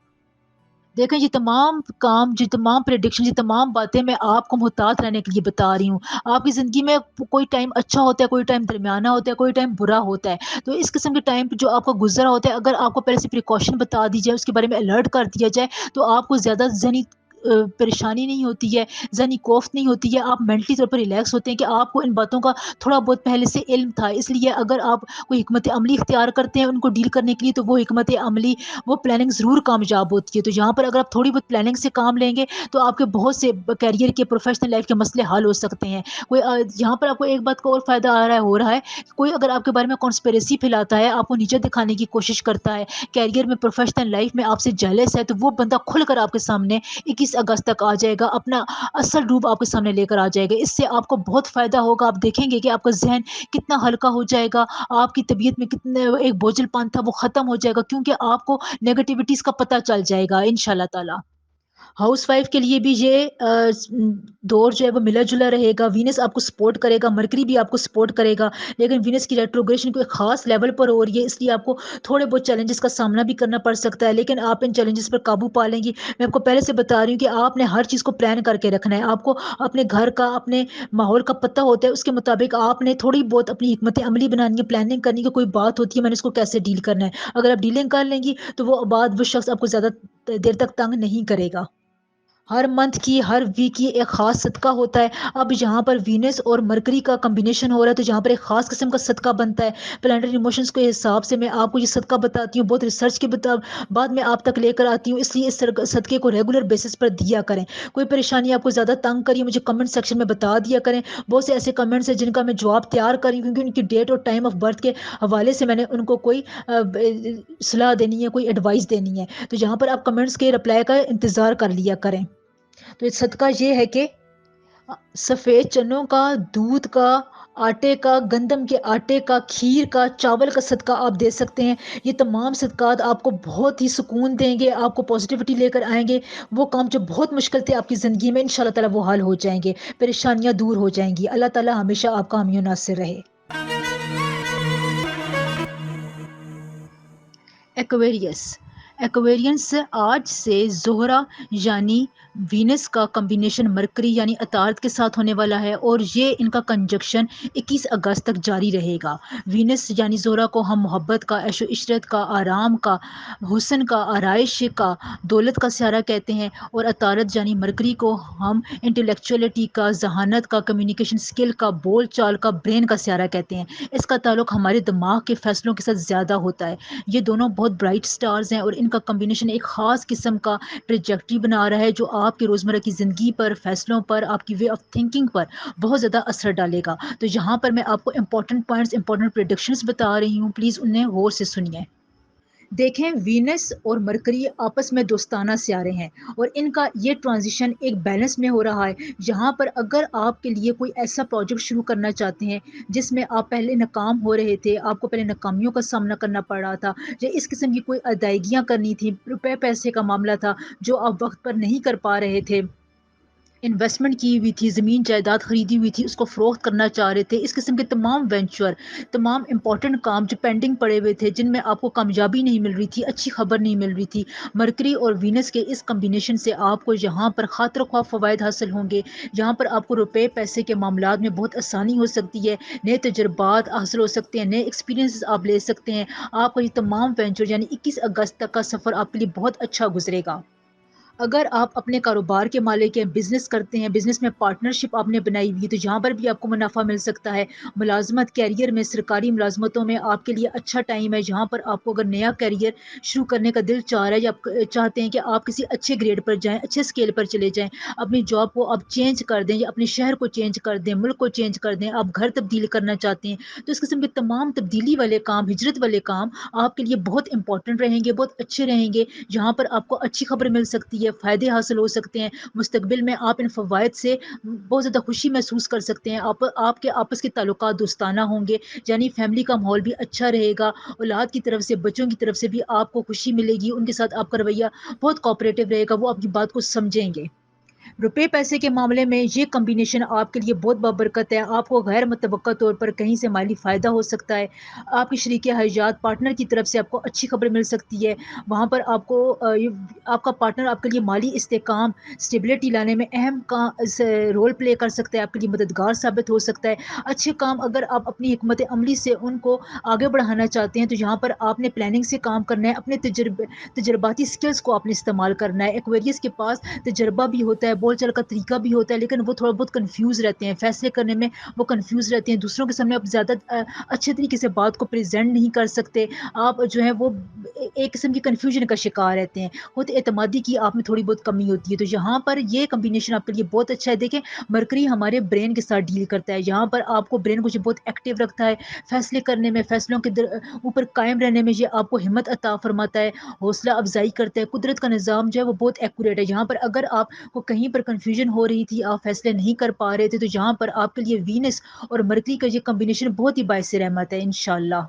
دیکھیں یہ تمام کام، یہ تمام پریڈکشن، یہ تمام باتیں میں آپ کو محتاط رہنے کے لیے بتا رہی ہوں۔ آپ کی زندگی میں کوئی ٹائم اچھا ہوتا ہے، کوئی ٹائم درمیانہ ہوتا ہے، کوئی ٹائم برا ہوتا ہے۔ تو اس قسم کے ٹائم جو آپ کا گزرا ہوتا ہے، اگر آپ کو پہلے سے پریکاشن بتا دی جائے، اس کے بارے میں الرٹ کر دیا جائے تو آپ کو زیادہ ذہنی پریشانی نہیں ہوتی ہے، ذہنی کوفت نہیں ہوتی ہے، آپ مینٹلی طور پر ریلیکس ہوتے ہیں کہ آپ کو ان باتوں کا تھوڑا بہت پہلے سے علم تھا، اس لیے اگر آپ کوئی حکمت عملی اختیار کرتے ہیں ان کو ڈیل کرنے کے لیے، تو وہ حکمت عملی، وہ پلاننگ ضرور کامیاب ہوتی ہے۔ تو یہاں پر اگر آپ تھوڑی بہت پلاننگ سے کام لیں گے تو آپ کے بہت سے کیریئر کے، پروفیشنل لائف کے مسئلے حل ہو سکتے ہیں۔ یہاں پر آپ کو ایک بات کا اور فائدہ آ رہا ہے، ہو رہا ہے، کوئی اگر آپ کے بارے میں کانسپیریسی پھیلاتا ہے، آپ کو نیچے دکھانے کی کوشش کرتا ہے، کیریئر میں، پروفیشنل لائف میں آپ سے جیلس ہے، تو وہ بندہ کھل کر آپ کے سامنے 21 اگست تک آ جائے گا، اپنا اصل روپ آپ کے سامنے لے کر آ جائے گا۔ اس سے آپ کو بہت فائدہ ہوگا، آپ دیکھیں گے کہ آپ کا ذہن کتنا ہلکا ہو جائے گا، آپ کی طبیعت میں کتنے ایک بوجھل پان تھا وہ ختم ہو جائے گا، کیونکہ آپ کو نیگیٹیوٹیز کا پتہ چل جائے گا انشاءاللہ تعالی۔ ہاؤس وائف کے لیے بھی یہ دور جو ہے وہ ملا جلا رہے گا، وینس آپ کو سپورٹ کرے گا، مرکری بھی آپ کو سپورٹ کرے گا، لیکن وینس کی ریٹروگریشن کوئی خاص لیول پر ہو رہی ہے، اس لیے آپ کو تھوڑے بہت چیلنجز کا سامنا بھی کرنا پڑ سکتا ہے، لیکن آپ ان چیلنجز پر قابو پا لیں گی۔ میں آپ کو پہلے سے بتا رہی ہوں کہ آپ نے ہر چیز کو پلان کر کے رکھنا ہے، آپ کو اپنے گھر کا، اپنے ماحول کا پتہ ہوتا ہے، اس کے مطابق آپ نے تھوڑی بہت اپنی حکمت عملی بنانی ہے، پلاننگ کرنی ہے، کوئی بات ہوتی ہے میں نے اس کو کیسے ڈیل کرنا ہے، اگر آپ ڈیلنگ کر لیں گی تو وہ بعد وہ شخص آپ کو زیادہ دیر تک تنگ نہیں کرے گا۔ ہر منتھ کی، ہر ویک کی ایک خاص صدقہ ہوتا ہے۔ اب یہاں پر وینس اور مرکری کا کمبینیشن ہو رہا ہے، تو یہاں پر ایک خاص قسم کا صدقہ بنتا ہے۔ پلانٹری ایموشنز کے حساب سے میں آپ کو یہ صدقہ بتاتی ہوں، بہت ریسرچ کے بعد میں آپ تک لے کر آتی ہوں، اس لیے اس صدقے کو ریگولر بیسس پر دیا کریں۔ کوئی پریشانی آپ کو زیادہ تنگ کری مجھے کمنٹ سیکشن میں بتا دیا کریں، بہت سے ایسے کمنٹس ہیں جن کا میں جواب تیار کری، کیونکہ ان کی ڈیٹ اور ٹائم آف برتھ کے حوالے سے میں نے ان کو کوئی صلاح دینی ہے، کوئی ایڈوائس دینی ہے، تو یہاں پر آپ کمنٹس کے رپلائی کا انتظار کر لیا کریں۔ تو یہ صدقہ یہ ہے کہ سفید چنوں کا، دودھ کا، آٹے کا، گندم کے آٹے کا، کھیر کا، چاول کا صدقہ آپ دے سکتے ہیں۔ یہ تمام صدقات آپ کو بہت ہی سکون دیں گے، آپ کو پازیٹیوٹی لے کر آئیں گے، وہ کام جو بہت مشکل تھے آپ کی زندگی میں انشاءاللہ تعالی وہ حل ہو جائیں گے، پریشانیاں دور ہو جائیں گی۔ اللہ تعالی ہمیشہ آپ کا حامی و ناصر رہے۔ ایکویریس، ایکویرینس آج سے زہرہ یعنی وینس کا کمبینیشن مرکری یعنی عطارد کے ساتھ ہونے والا ہے، اور یہ ان کا کنجکشن 21 اگست تک جاری رہے گا۔ وینس یعنی زہرہ کو ہم محبت کا، عیش و عشرت کا، آرام کا، حسن کا، آرائش کا، دولت کا سیارہ کہتے ہیں، اور عطارد یعنی مرکری کو ہم انٹلیکچولیٹی کا، ذہانت کا، کمیونیکیشن سکل کا، بول چال کا، برین کا سیارہ کہتے ہیں۔ اس کا تعلق ہمارے دماغ کے فیصلوں کے ساتھ زیادہ ہوتا ہے۔ یہ دونوں بہت برائٹ سٹارز ہیں، اور ان کا کمبینیشن ایک خاص قسم کا ٹریجیکٹری بنا رہا ہے، جو آپ کے روزمرہ کی زندگی پر، فیصلوں پر، آپ کی وے آف تھنکنگ پر بہت زیادہ اثر ڈالے گا۔ تو یہاں پر میں آپ کو امپورٹنٹ پوائنٹس، امپورٹنٹ پریڈکشنز بتا رہی ہوں، پلیز انہیں غور سے سنیے۔ دیکھیں، وینس اور مرکری آپس میں دوستانہ سیارے ہیں، اور ان کا یہ ٹرانزیشن ایک بیلنس میں ہو رہا ہے۔ یہاں پر اگر آپ کے لیے کوئی ایسا پروجیکٹ شروع کرنا چاہتے ہیں جس میں آپ پہلے ناکام ہو رہے تھے، آپ کو پہلے ناکامیوں کا سامنا کرنا پڑ رہا تھا، یا اس قسم کی کوئی ادائیگیاں کرنی تھی، روپے پیسے کا معاملہ تھا جو آپ وقت پر نہیں کر پا رہے تھے، انویسٹمنٹ کی ہوئی تھی، زمین جائیداد خریدی ہوئی تھی، اس کو فروخت کرنا چاہ رہے تھے، اس قسم کے تمام وینچر، تمام امپورٹنٹ کام جو پینڈنگ پڑے ہوئے تھے، جن میں آپ کو کامیابی نہیں مل رہی تھی، اچھی خبر نہیں مل رہی تھی، مرکری اور وینس کے اس کمبینیشن سے آپ کو یہاں پر خاطر خواہ فوائد حاصل ہوں گے۔ یہاں پر آپ کو روپے پیسے کے معاملات میں بہت آسانی ہو سکتی ہے، نئے تجربات حاصل ہو سکتے ہیں، نئے ایکسپیرینسز آپ لے سکتے ہیں۔ آپ کا یہ تمام وینچر یعنی 21 اگست تک کا سفر آپ کے لیے بہت اچھا گزرے گا۔ اگر آپ اپنے کاروبار کے مالک ہیں، بزنس کرتے ہیں، بزنس میں پارٹنرشپ آپ نے بنائی ہوئی ہے، تو یہاں پر بھی آپ کو منافع مل سکتا ہے۔ ملازمت کیریئر میں، سرکاری ملازمتوں میں آپ کے لیے اچھا ٹائم ہے۔ یہاں پر آپ کو اگر نیا کیریئر شروع کرنے کا دل چاہ رہا ہے، یا آپ چاہتے ہیں کہ آپ کسی اچھے گریڈ پر جائیں، اچھے اسکیل پر چلے جائیں، اپنی جاب کو آپ چینج کر دیں، یا اپنے شہر کو چینج کر دیں، ملک کو چینج کر دیں، آپ گھر تبدیل کرنا چاہتے ہیں، تو اس قسم کے تمام تبدیلی والے کام، ہجرت والے کام آپ کے لیے بہت امپورٹنٹ رہیں گے، بہت اچھے رہیں گے۔ یہاں پر آپ کو اچھی خبر مل سکتی ہے، فائدے حاصل ہو سکتے ہیں، مستقبل میں آپ ان فوائد سے بہت زیادہ خوشی محسوس کر سکتے ہیں، آپ کے آپس کے تعلقات دوستانہ ہوں گے، یعنی فیملی کا ماحول بھی اچھا رہے گا، اولاد کی طرف سے، بچوں کی طرف سے بھی آپ کو خوشی ملے گی، ان کے ساتھ آپ کا رویہ بہت کوآپریٹو رہے گا، وہ آپ کی بات کو سمجھیں گے۔ روپے پیسے کے معاملے میں یہ کمبینیشن آپ کے لیے بہت بابرکت ہے. آپ کو غیر متوقع طور پر کہیں سے مالی فائدہ ہو سکتا ہے. آپ کے شریک حیات پارٹنر کی طرف سے آپ کو اچھی خبر مل سکتی ہے. وہاں پر آپ کو آپ کا پارٹنر آپ کے لیے مالی استحکام اسٹیبلٹی لانے میں اہم رول پلے کر سکتا ہے. آپ کے لیے مددگار ثابت ہو سکتا ہے. اچھے کام اگر آپ اپنی حکمت عملی سے ان کو آگے بڑھانا چاہتے ہیں تو یہاں پر آپ نے پلاننگ سے کام کرنا ہے. اپنے تجرباتی سکلز کو آپ نے استعمال کرنا ہے. ایکویریس کے پاس تجربہ بھی ہوتا ہے, بول چال کا طریقہ بھی ہوتا ہے, لیکن وہ تھوڑا بہت کنفیوز رہتے ہیں فیصلے کرنے میں. وہ کنفیوز رہتے ہیں, دوسروں کے سامنے آپ زیادہ اچھے طریقے سے بات کو پریزنٹ نہیں کر سکتے. آپ جو ہے وہ ایک قسم کی کنفیوژن کا شکار رہتے ہیں. خود اعتمادی کی آپ میں تھوڑی بہت کمی ہوتی ہے. تو یہاں پر یہ کمبینیشن آپ کے لیے بہت اچھا ہے. دیکھیں مرکری ہمارے برین کے ساتھ ڈیل کرتا ہے. یہاں پر آپ کو برین کو جو بہت ایکٹیو رکھتا ہے فیصلے کرنے میں, فیصلوں کے اوپر قائم رہنے میں. یہ آپ کو ہمت عطا فرماتا ہے, حوصلہ افزائی کرتا ہے. قدرت کا نظام جو ہے وہ بہت ایکوریٹ ہے. یہاں پر اگر آپ کو کہیں پر کنفیوژن ہو رہی تھی, آپ فیصلے نہیں کر پا رہے تھے, تو یہاں پر آپ کے لیے وینس اور مرکری کا یہ کمبینیشن بہت ہی باعث رحمت ہے انشاءاللہ.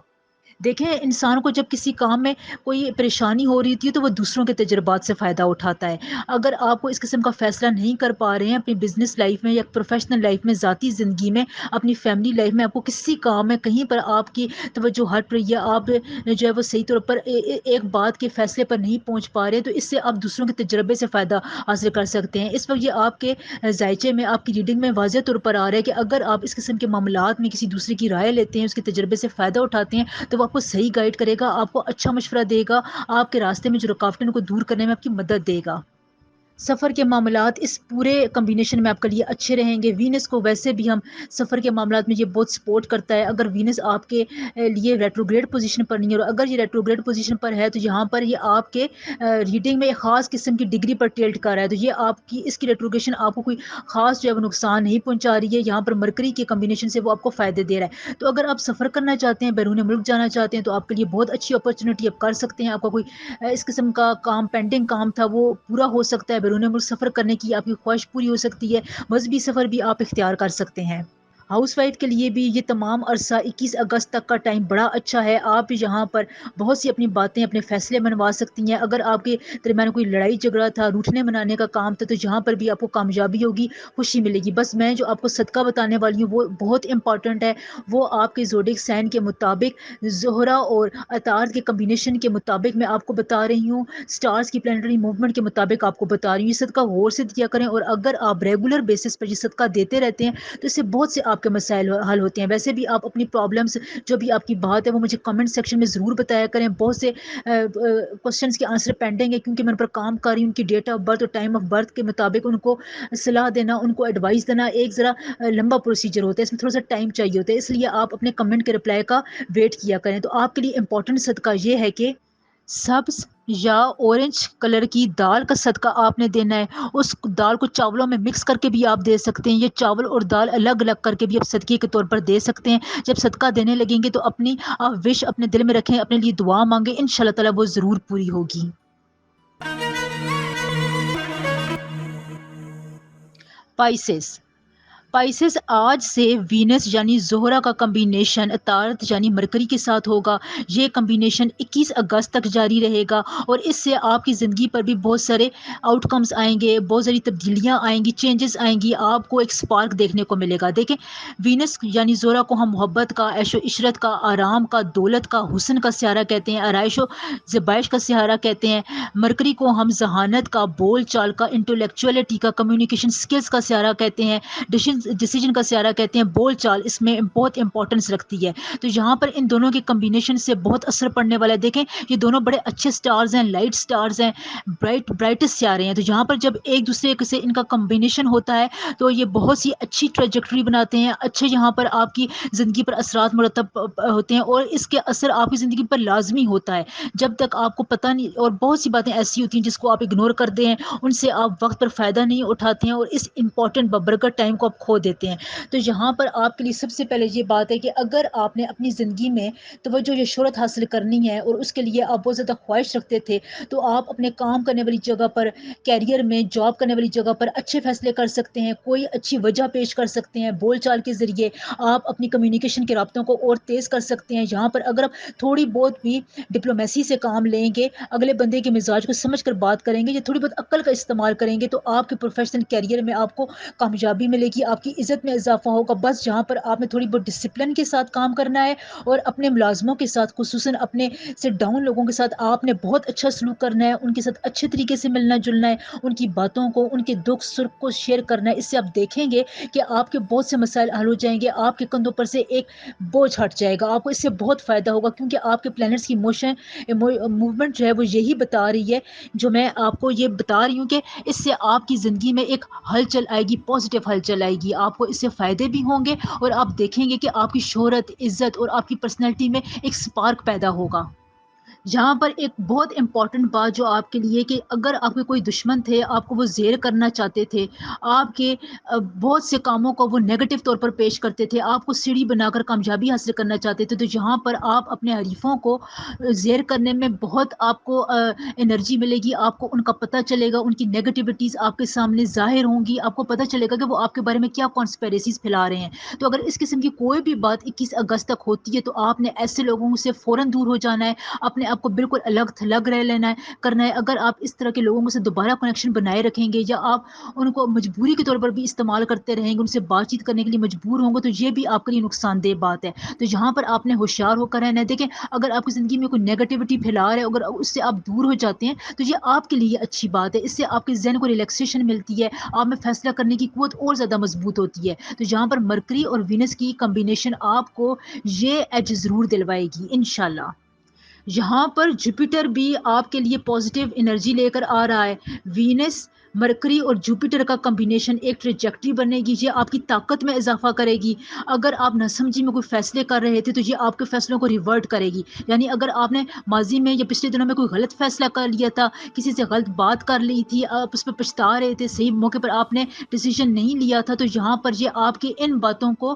دیکھیں انسان کو جب کسی کام میں کوئی پریشانی ہو رہی تھی تو وہ دوسروں کے تجربات سے فائدہ اٹھاتا ہے. اگر آپ کو اس قسم کا فیصلہ نہیں کر پا رہے ہیں اپنی بزنس لائف میں یا پروفیشنل لائف میں, ذاتی زندگی میں, اپنی فیملی لائف میں, آپ کو کسی کام میں کہیں پر آپ کی توجہ ہٹ رہی ہے, آپ جو ہے وہ صحیح طور پر ایک بات کے فیصلے پر نہیں پہنچ پا رہے, تو اس سے آپ دوسروں کے تجربے سے فائدہ حاصل کر سکتے ہیں. اس وقت یہ آپ کے ذائچے میں, آپ کی ریڈنگ میں واضح طور پر آ رہا ہے کہ اگر آپ اس قسم کے معاملات میں کسی دوسرے کی رائے لیتے ہیں, اس کے تجربے سے فائدہ اٹھاتے ہیں, تو وہ آپ کو صحیح گائیڈ کرے گا, آپ کو اچھا مشورہ دے گا, آپ کے راستے میں جو رکاوٹیں ان کو دور کرنے میں آپ کی مدد دے گا. سفر کے معاملات اس پورے کمبینیشن میں آپ کے لیے اچھے رہیں گے. وینس کو ویسے بھی ہم سفر کے معاملات میں یہ بہت سپورٹ کرتا ہے. اگر وینس آپ کے لیے ریٹروگریڈ پوزیشن پر نہیں ہے, اور اگر یہ ریٹروگریڈ پوزیشن پر ہے تو یہاں پر یہ آپ کے ریڈنگ میں ایک خاص قسم کی ڈگری پر ٹلٹ کر رہا ہے. تو یہ آپ کی اس کی ریٹروگریشن آپ کو کوئی خاص جو ہے وہ نقصان نہیں پہنچا رہی ہے. یہاں پر مرکری کے کمبینیشن سے وہ آپ کو فائدے دے رہا ہے. تو اگر آپ سفر کرنا چاہتے ہیں, بیرون ملک جانا چاہتے ہیں, تو آپ کے لیے بہت اچھی اپرچونیٹی آپ کر سکتے ہیں. آپ کا کوئی اس قسم کا کام پینڈنگ کام تھا وہ پورا ہو سکتا ہے. بیرون ملک سفر کرنے کی آپ کی خواہش پوری ہو سکتی ہے. مذہبی سفر بھی آپ اختیار کر سکتے ہیں. ہاؤس وائف کے لیے بھی یہ تمام عرصہ 21 اگست تک کا ٹائم بڑا اچھا ہے. آپ یہاں پر بہت سی اپنی باتیں, اپنے فیصلے منوا سکتی ہیں. اگر آپ کے درمیان کوئی لڑائی جھگڑا تھا, روٹھنے منانے کا کام تھا, تو یہاں پر بھی آپ کو کامیابی ہوگی, خوشی ملے گی. بس میں جو آپ کو صدقہ بتانے والی ہوں وہ بہت امپورٹنٹ ہے. وہ آپ کے زوڈک سائن کے مطابق زہرہ اور عطارد کے کمبینیشن کے مطابق میں آپ کو بتا رہی ہوں. سٹارز کی پلانٹری موومنٹ کے مطابق آپ کو بتا رہی ہوں. یہ صدقہ غور سے دیا کریں, اور اگر آپ ریگولر بیسس پر یہ صدقہ دیتے رہتے ہیں تو اس سے بہت سے آپ کے مسائل حل ہوتے ہیں. ویسے بھی آپ اپنی پرابلمس جو بھی آپ کی بات ہے وہ مجھے کمنٹ سیکشن میں ضرور بتایا کریں. بہت سے کوشچنس کے آنسر پینڈنگ ہے, کیونکہ میں ان پر کام کر رہی ہوں. ان کی ڈیٹ آف برتھ اور ٹائم آف برتھ کے مطابق ان کو صلاح دینا, ان کو ایڈوائس دینا ایک ذرا لمبا پروسیجر ہوتا ہے. اس میں تھوڑا سا ٹائم چاہیے ہوتا ہے. اس لیے آپ اپنے کمنٹ کے رپلائی کا ویٹ کیا کریں. تو آپ کے لیے امپورٹنٹ صدقہ یہ ہے کہ سبز یا اورنج کلر کی دال کا صدقہ آپ نے دینا ہے. اس دال کو چاولوں میں مکس کر کے بھی آپ دے سکتے ہیں. یہ چاول اور دال الگ الگ کر کے بھی آپ صدقے کے طور پر دے سکتے ہیں. جب صدقہ دینے لگیں گے تو اپنی آپ وش اپنے دل میں رکھیں, اپنے لیے دعا مانگیں, ان شاء اللہ تعالیٰ وہ ضرور پوری ہوگی. پائسس آج سے وینس یعنی زہرہ کا کمبینیشن عطارد یعنی مرکری کے ساتھ ہوگا. یہ کمبینیشن 21 اگست تک جاری رہے گا, اور اس سے آپ کی زندگی پر بھی بہت سارے آؤٹ کمز آئیں گے, بہت ساری تبدیلیاں آئیں گی, چینجز آئیں گی. آپ کو ایک سپارک دیکھنے کو ملے گا. دیکھیں وینس یعنی زہرہ کو ہم محبت کا, عیش و عشرت کا, آرام کا, دولت کا, حسن کا سیارہ کہتے ہیں, آرائش و زیبائش کا سیارہ کہتے ہیں. مرکری کو ہم ذہانت کا, بول چال کا, انٹلیکچولیٹی کا, کمیونیکیشن سکلز کا سیارہ کہتے ہیں, ڈیسیجن کا سیارہ کہتے ہیں. بول چال اس میں بہت امپورٹنس رکھتی ہے. تو یہاں پر ان دونوں کے کمبینیشن سے بہت اثر پڑنے والا ہے. دیکھیں یہ دونوں بڑے اچھے سٹارز ہیں, لائٹ سٹارز ہیں, برائٹسٹ سیارے ہیں. تو یہاں پر جب ایک دوسرے سے ان کا کمبینیشن ہوتا ہے تو یہ بہت سی اچھی ٹریجیکٹری بناتے ہیں. اچھے یہاں پر آپ کی زندگی پر اثرات مرتب ہوتے ہیں, اور اس کے اثر آپ کی زندگی پر لازمی ہوتا ہے. جب تک آپ کو پتہ نہیں, اور بہت سی باتیں ایسی ہوتی ہیں جس کو آپ اگنور کرتے ہیں, ان سے آپ وقت پر فائدہ نہیں اٹھاتے ہیں, اور اس امپورٹنٹ ببرکت ٹائم کو آپ کھو دیتے ہیں۔ تو یہاں پر آپ کے لیے سب سے پہلے یہ بات ہے کہ اگر آپ نے اپنی زندگی میں توجہ یا شہرت حاصل کرنی ہے اور اس کے لیے آپ بہت زیادہ خواہش رکھتے تھے، تو آپ اپنے کام کرنے والی جگہ پر، کیریئر میں جاب کرنے والی جگہ پر اچھے فیصلے کر سکتے ہیں، کوئی اچھی وجہ پیش کر سکتے ہیں، بول چال کے ذریعے آپ اپنی کمیونیکیشن کے رابطوں کو اور تیز کر سکتے ہیں۔ یہاں پر اگر آپ تھوڑی بہت بھی ڈپلومیسی سے کام لیں گے، اگلے بندے کے مزاج کو سمجھ کر بات کریں گے یا تھوڑی بہت عقل کا استعمال کریں گے، تو آپ کے پروفیشنل کیریئر میں آپ کو کامیابی ملے گی، آپ کی عزت میں اضافہ ہوگا۔ بس جہاں پر آپ نے تھوڑی بہت ڈسپلن کے ساتھ کام کرنا ہے اور اپنے ملازموں کے ساتھ، خصوصاً اپنے سے ڈاؤن لوگوں کے ساتھ آپ نے بہت اچھا سلوک کرنا ہے، ان کے ساتھ اچھے طریقے سے ملنا جلنا ہے، ان کی باتوں کو، ان کے دکھ سکھ کو شیئر کرنا ہے۔ اس سے آپ دیکھیں گے کہ آپ کے بہت سے مسائل حل ہو جائیں گے، آپ کے کندھوں پر سے ایک بوجھ ہٹ جائے گا، آپ کو اس سے بہت فائدہ ہوگا، کیونکہ آپ کے پلانٹس کی موومنٹ جو ہے وہ یہی بتا رہی ہے، جو میں آپ کو یہ بتا رہی ہوں کہ اس سے آپ کی زندگی میں ایک ہلچل آئے گی، پازیٹیو ہلچل آئے گی، آپ کو اس سے فائدے بھی ہوں گے اور آپ دیکھیں گے کہ آپ کی شہرت، عزت اور آپ کی پرسنالٹی میں ایک سپارک پیدا ہوگا۔ یہاں پر ایک بہت امپورٹنٹ بات جو آپ کے لیے، کہ اگر آپ کے کوئی دشمن تھے، آپ کو وہ زیر کرنا چاہتے تھے، آپ کے بہت سے کاموں کو وہ نیگیٹو طور پر پیش کرتے تھے، آپ کو سیڑھی بنا کر کامیابی حاصل کرنا چاہتے تھے، تو یہاں پر آپ اپنے حریفوں کو زیر کرنے میں بہت آپ کو انرجی ملے گی، آپ کو ان کا پتہ چلے گا، ان کی نیگیٹیوٹیز آپ کے سامنے ظاہر ہوں گی، آپ کو پتہ چلے گا کہ وہ آپ کے بارے میں کیا کانسپیریسیز پھیلا رہے ہیں۔ تو اگر اس قسم کی کوئی بھی بات 21 اگست تک ہوتی ہے، تو آپ نے ایسے لوگوں سے فوراً دور ہو جانا ہے، اپنے آپ کو بالکل الگ تھلگ رہ لینا ہے کرنا ہے۔ اگر آپ اس طرح کے لوگوں سے دوبارہ کنیکشن بنائے رکھیں گے یا آپ ان کو مجبوری کے طور پر بھی استعمال کرتے رہیں گے، ان سے بات چیت کرنے کے لیے مجبور ہوں گے، تو یہ بھی آپ کے لیے نقصان دہ بات ہے۔ تو یہاں پر آپ نے ہوشیار ہو کر رہنا ہے۔ دیکھیں، اگر آپ کی زندگی میں کوئی نیگیٹیوٹی پھیلا رہے، اگر اس سے آپ دور ہو جاتے ہیں، تو یہ آپ کے لیے اچھی بات ہے، اس سے آپ کے ذہن کو ریلیکسیشن ملتی ہے، آپ میں فیصلہ کرنے کی قوت اور زیادہ مضبوط ہوتی ہے۔ تو یہاں پر مرکری اور وینس کی کمبینیشن آپ کو یہ ایج ضرور دلوائے گی انشاءاللہ۔ یہاں پر جوپیٹر بھی آپ کے لیے پازیٹیو انرجی لے کر آ رہا ہے۔ وینس، مرکری اور جوپیٹر کا کمبینیشن ایک ٹریجیکٹری بنے گی، یہ آپ کی طاقت میں اضافہ کرے گی۔ اگر آپ ناسمجھی میں کوئی فیصلے کر رہے تھے، تو یہ آپ کے فیصلوں کو ریورٹ کرے گی، یعنی اگر آپ نے ماضی میں یا پچھلے دنوں میں کوئی غلط فیصلہ کر لیا تھا، کسی سے غلط بات کر لی تھی، آپ اس پہ پچھتا رہے تھے، صحیح موقع پر آپ نے ڈیسیژن نہیں لیا تھا، تو یہاں پر یہ آپ کی ان باتوں کو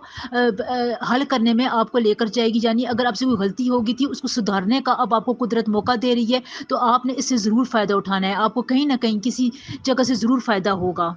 حل کرنے میں آپ کو لے کر جائے گی، یعنی اگر آپ سے کوئی غلطی ہوگی تھی، اس کو سدھارنے کا اب آپ کو قدرت موقع دے رہی ہے، تو آپ نے اس سے ضرور فائدہ اٹھانا ہے، آپ کو کہیں نہ کہیں کسی جگہ سے ضرور فائدہ ہوگا۔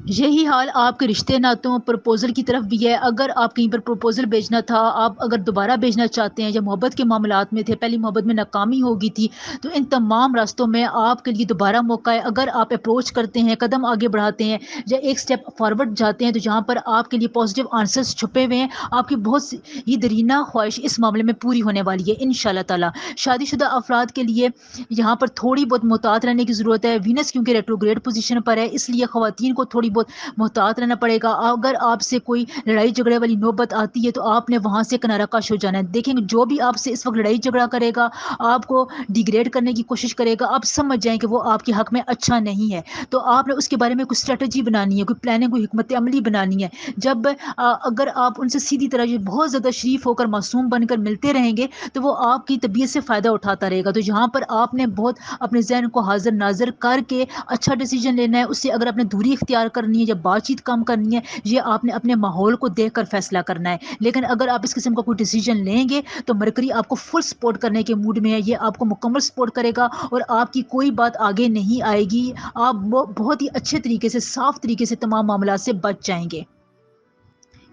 یہی حال آپ کے رشتے ناتوں پرپوزل کی طرف بھی ہے۔ اگر آپ کہیں پر پرپوزل بھیجنا تھا، آپ اگر دوبارہ بھیجنا چاہتے ہیں، یا محبت کے معاملات میں تھے، پہلی محبت میں ناکامی ہو گئی تھی، تو ان تمام راستوں میں آپ کے لیے دوبارہ موقع ہے۔ اگر آپ اپروچ کرتے ہیں، قدم آگے بڑھاتے ہیں یا ایک سٹیپ فارورڈ جاتے ہیں، تو جہاں پر آپ کے لیے پازیٹیو آنسرز چھپے ہوئے ہیں، آپ کی بہت سی یہ درینہ خواہش اس معاملے میں پوری ہونے والی ہے انشاءاللہ تعالی۔ شادی شدہ افراد کے لیے یہاں پر تھوڑی بہت محتاط رہنے کی ضرورت ہے۔ وینس کیونکہ ریٹروگریڈ پوزیشن پر ہے، اس لیے خواتین کو تھوڑی بہت محتاط رہنا پڑے گا۔ اگر آپ سے کوئی لڑائی جھگڑے والی نوبت آتی ہے، تو آپ نے وہاں سے کنارہ کش ہو جانا ہے۔ دیکھیں گے جو بھی آپ سے اس وقت لڑائی جھگڑا کرے گا، آپ کو ڈیگریڈ کرنے کی کوشش کرے گا، آپ سمجھ جائیں کہ وہ آپ کے حق میں اچھا نہیں ہے، تو آپ نے اس کے بارے میں کوئی اسٹریٹجی بنانی ہے، کوئی پلاننگ، کوئی حکمت عملی بنانی ہے۔ جب اگر آپ ان سے سیدھی طرح بہت زیادہ شریف ہو کر، معصوم بن کر ملتے رہیں گے، تو وہ آپ کی طبیعت سے فائدہ اٹھاتا رہے گا۔ تو یہاں پر آپ نے بہت اپنے ذہن کو حاضر ناظر کر کے اچھا ڈیسیجن لینا ہے۔ اس سے اگر آپ نے دوری اختیار کرنی ہے یا بات چیت کم کرنی ہے، یہ آپ نے اپنے ماحول کو دیکھ کر فیصلہ کرنا ہے۔ لیکن اگر آپ اس قسم کا کوئی ڈیسیجن لیں گے، تو مرکری آپ کو فل سپورٹ کرنے کے موڈ میں ہے، یہ آپ کو مکمل سپورٹ کرے گا اور آپ کی کوئی بات آگے نہیں آئے گی، آپ بہت ہی اچھے طریقے سے، صاف طریقے سے تمام معاملات سے بچ جائیں گے۔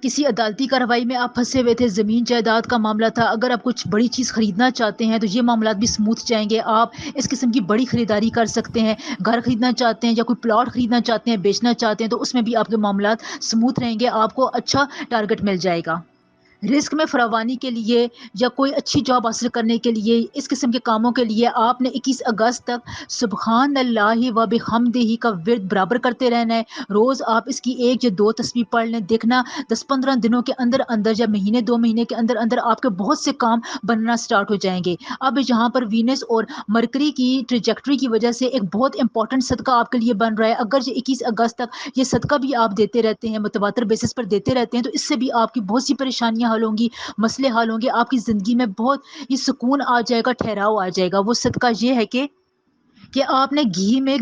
کسی عدالتی کارروائی میں آپ پھنسے ہوئے تھے، زمین جائیداد کا معاملہ تھا، اگر آپ کچھ بڑی چیز خریدنا چاہتے ہیں، تو یہ معاملات بھی سموتھ جائیں گے، آپ اس قسم کی بڑی خریداری کر سکتے ہیں۔ گھر خریدنا چاہتے ہیں یا کوئی پلاٹ خریدنا چاہتے ہیں، بیچنا چاہتے ہیں، تو اس میں بھی آپ کے معاملات سموتھ رہیں گے، آپ کو اچھا ٹارگٹ مل جائے گا۔ رزق میں فراوانی کے لیے یا کوئی اچھی جاب حاصل کرنے کے لیے، اس قسم کے کاموں کے لیے آپ نے 21 اگست تک سبحان اللہ و بحمدہ کا ورد برابر کرتے رہنا ہے۔ روز آپ اس کی 1 یا 2 تسبیح پڑھ لیں، دیکھنا 10-15 دنوں کے اندر اندر یا مہینے 2 مہینے کے اندر اندر آپ کے بہت سے کام بننا سٹارٹ ہو جائیں گے۔ اب یہاں پر وینس اور مرکری کی ٹریجیکٹری کی وجہ سے ایک بہت امپورٹنٹ صدقہ آپ کے لیے بن رہا ہے۔ اگر یہ 21 اگست تک یہ صدقہ بھی آپ دیتے رہتے ہیں، متواتر بیسس پر دیتے رہتے ہیں، تو اس سے بھی آپ کی بہت سی پریشانیاں حل ہوں گی، مسئلے حل ہوں گے، آپ کی زندگی میں بہت یہ سکون آ جائے گا، ٹھہراؤ آ جائے گا۔ وہ صدقہ یہ ہے کہ کہ آپ نے گھی میں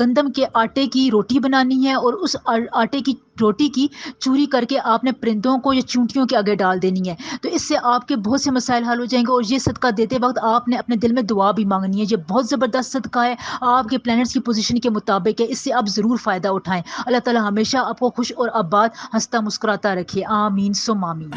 گندم کے آٹے کی روٹی بنانی ہے، اور اس آٹے کی روٹی کی چوری کر کے آپ نے پرندوں کو یا چونٹیوں کے آگے ڈال دینی ہے۔ تو اس سے آپ کے بہت سے مسائل حل ہو جائیں گے، اور یہ صدقہ دیتے وقت آپ نے اپنے دل میں دعا بھی مانگنی ہے۔ یہ بہت زبردست صدقہ ہے، آپ کے پلانٹس کی پوزیشن کے مطابق ہے، اس سے آپ ضرور فائدہ اٹھائیں۔ اللہ تعالی ہمیشہ آپ کو خوش اور آباد ہنستا مسکراتا رکھے، آمین ثم آمین۔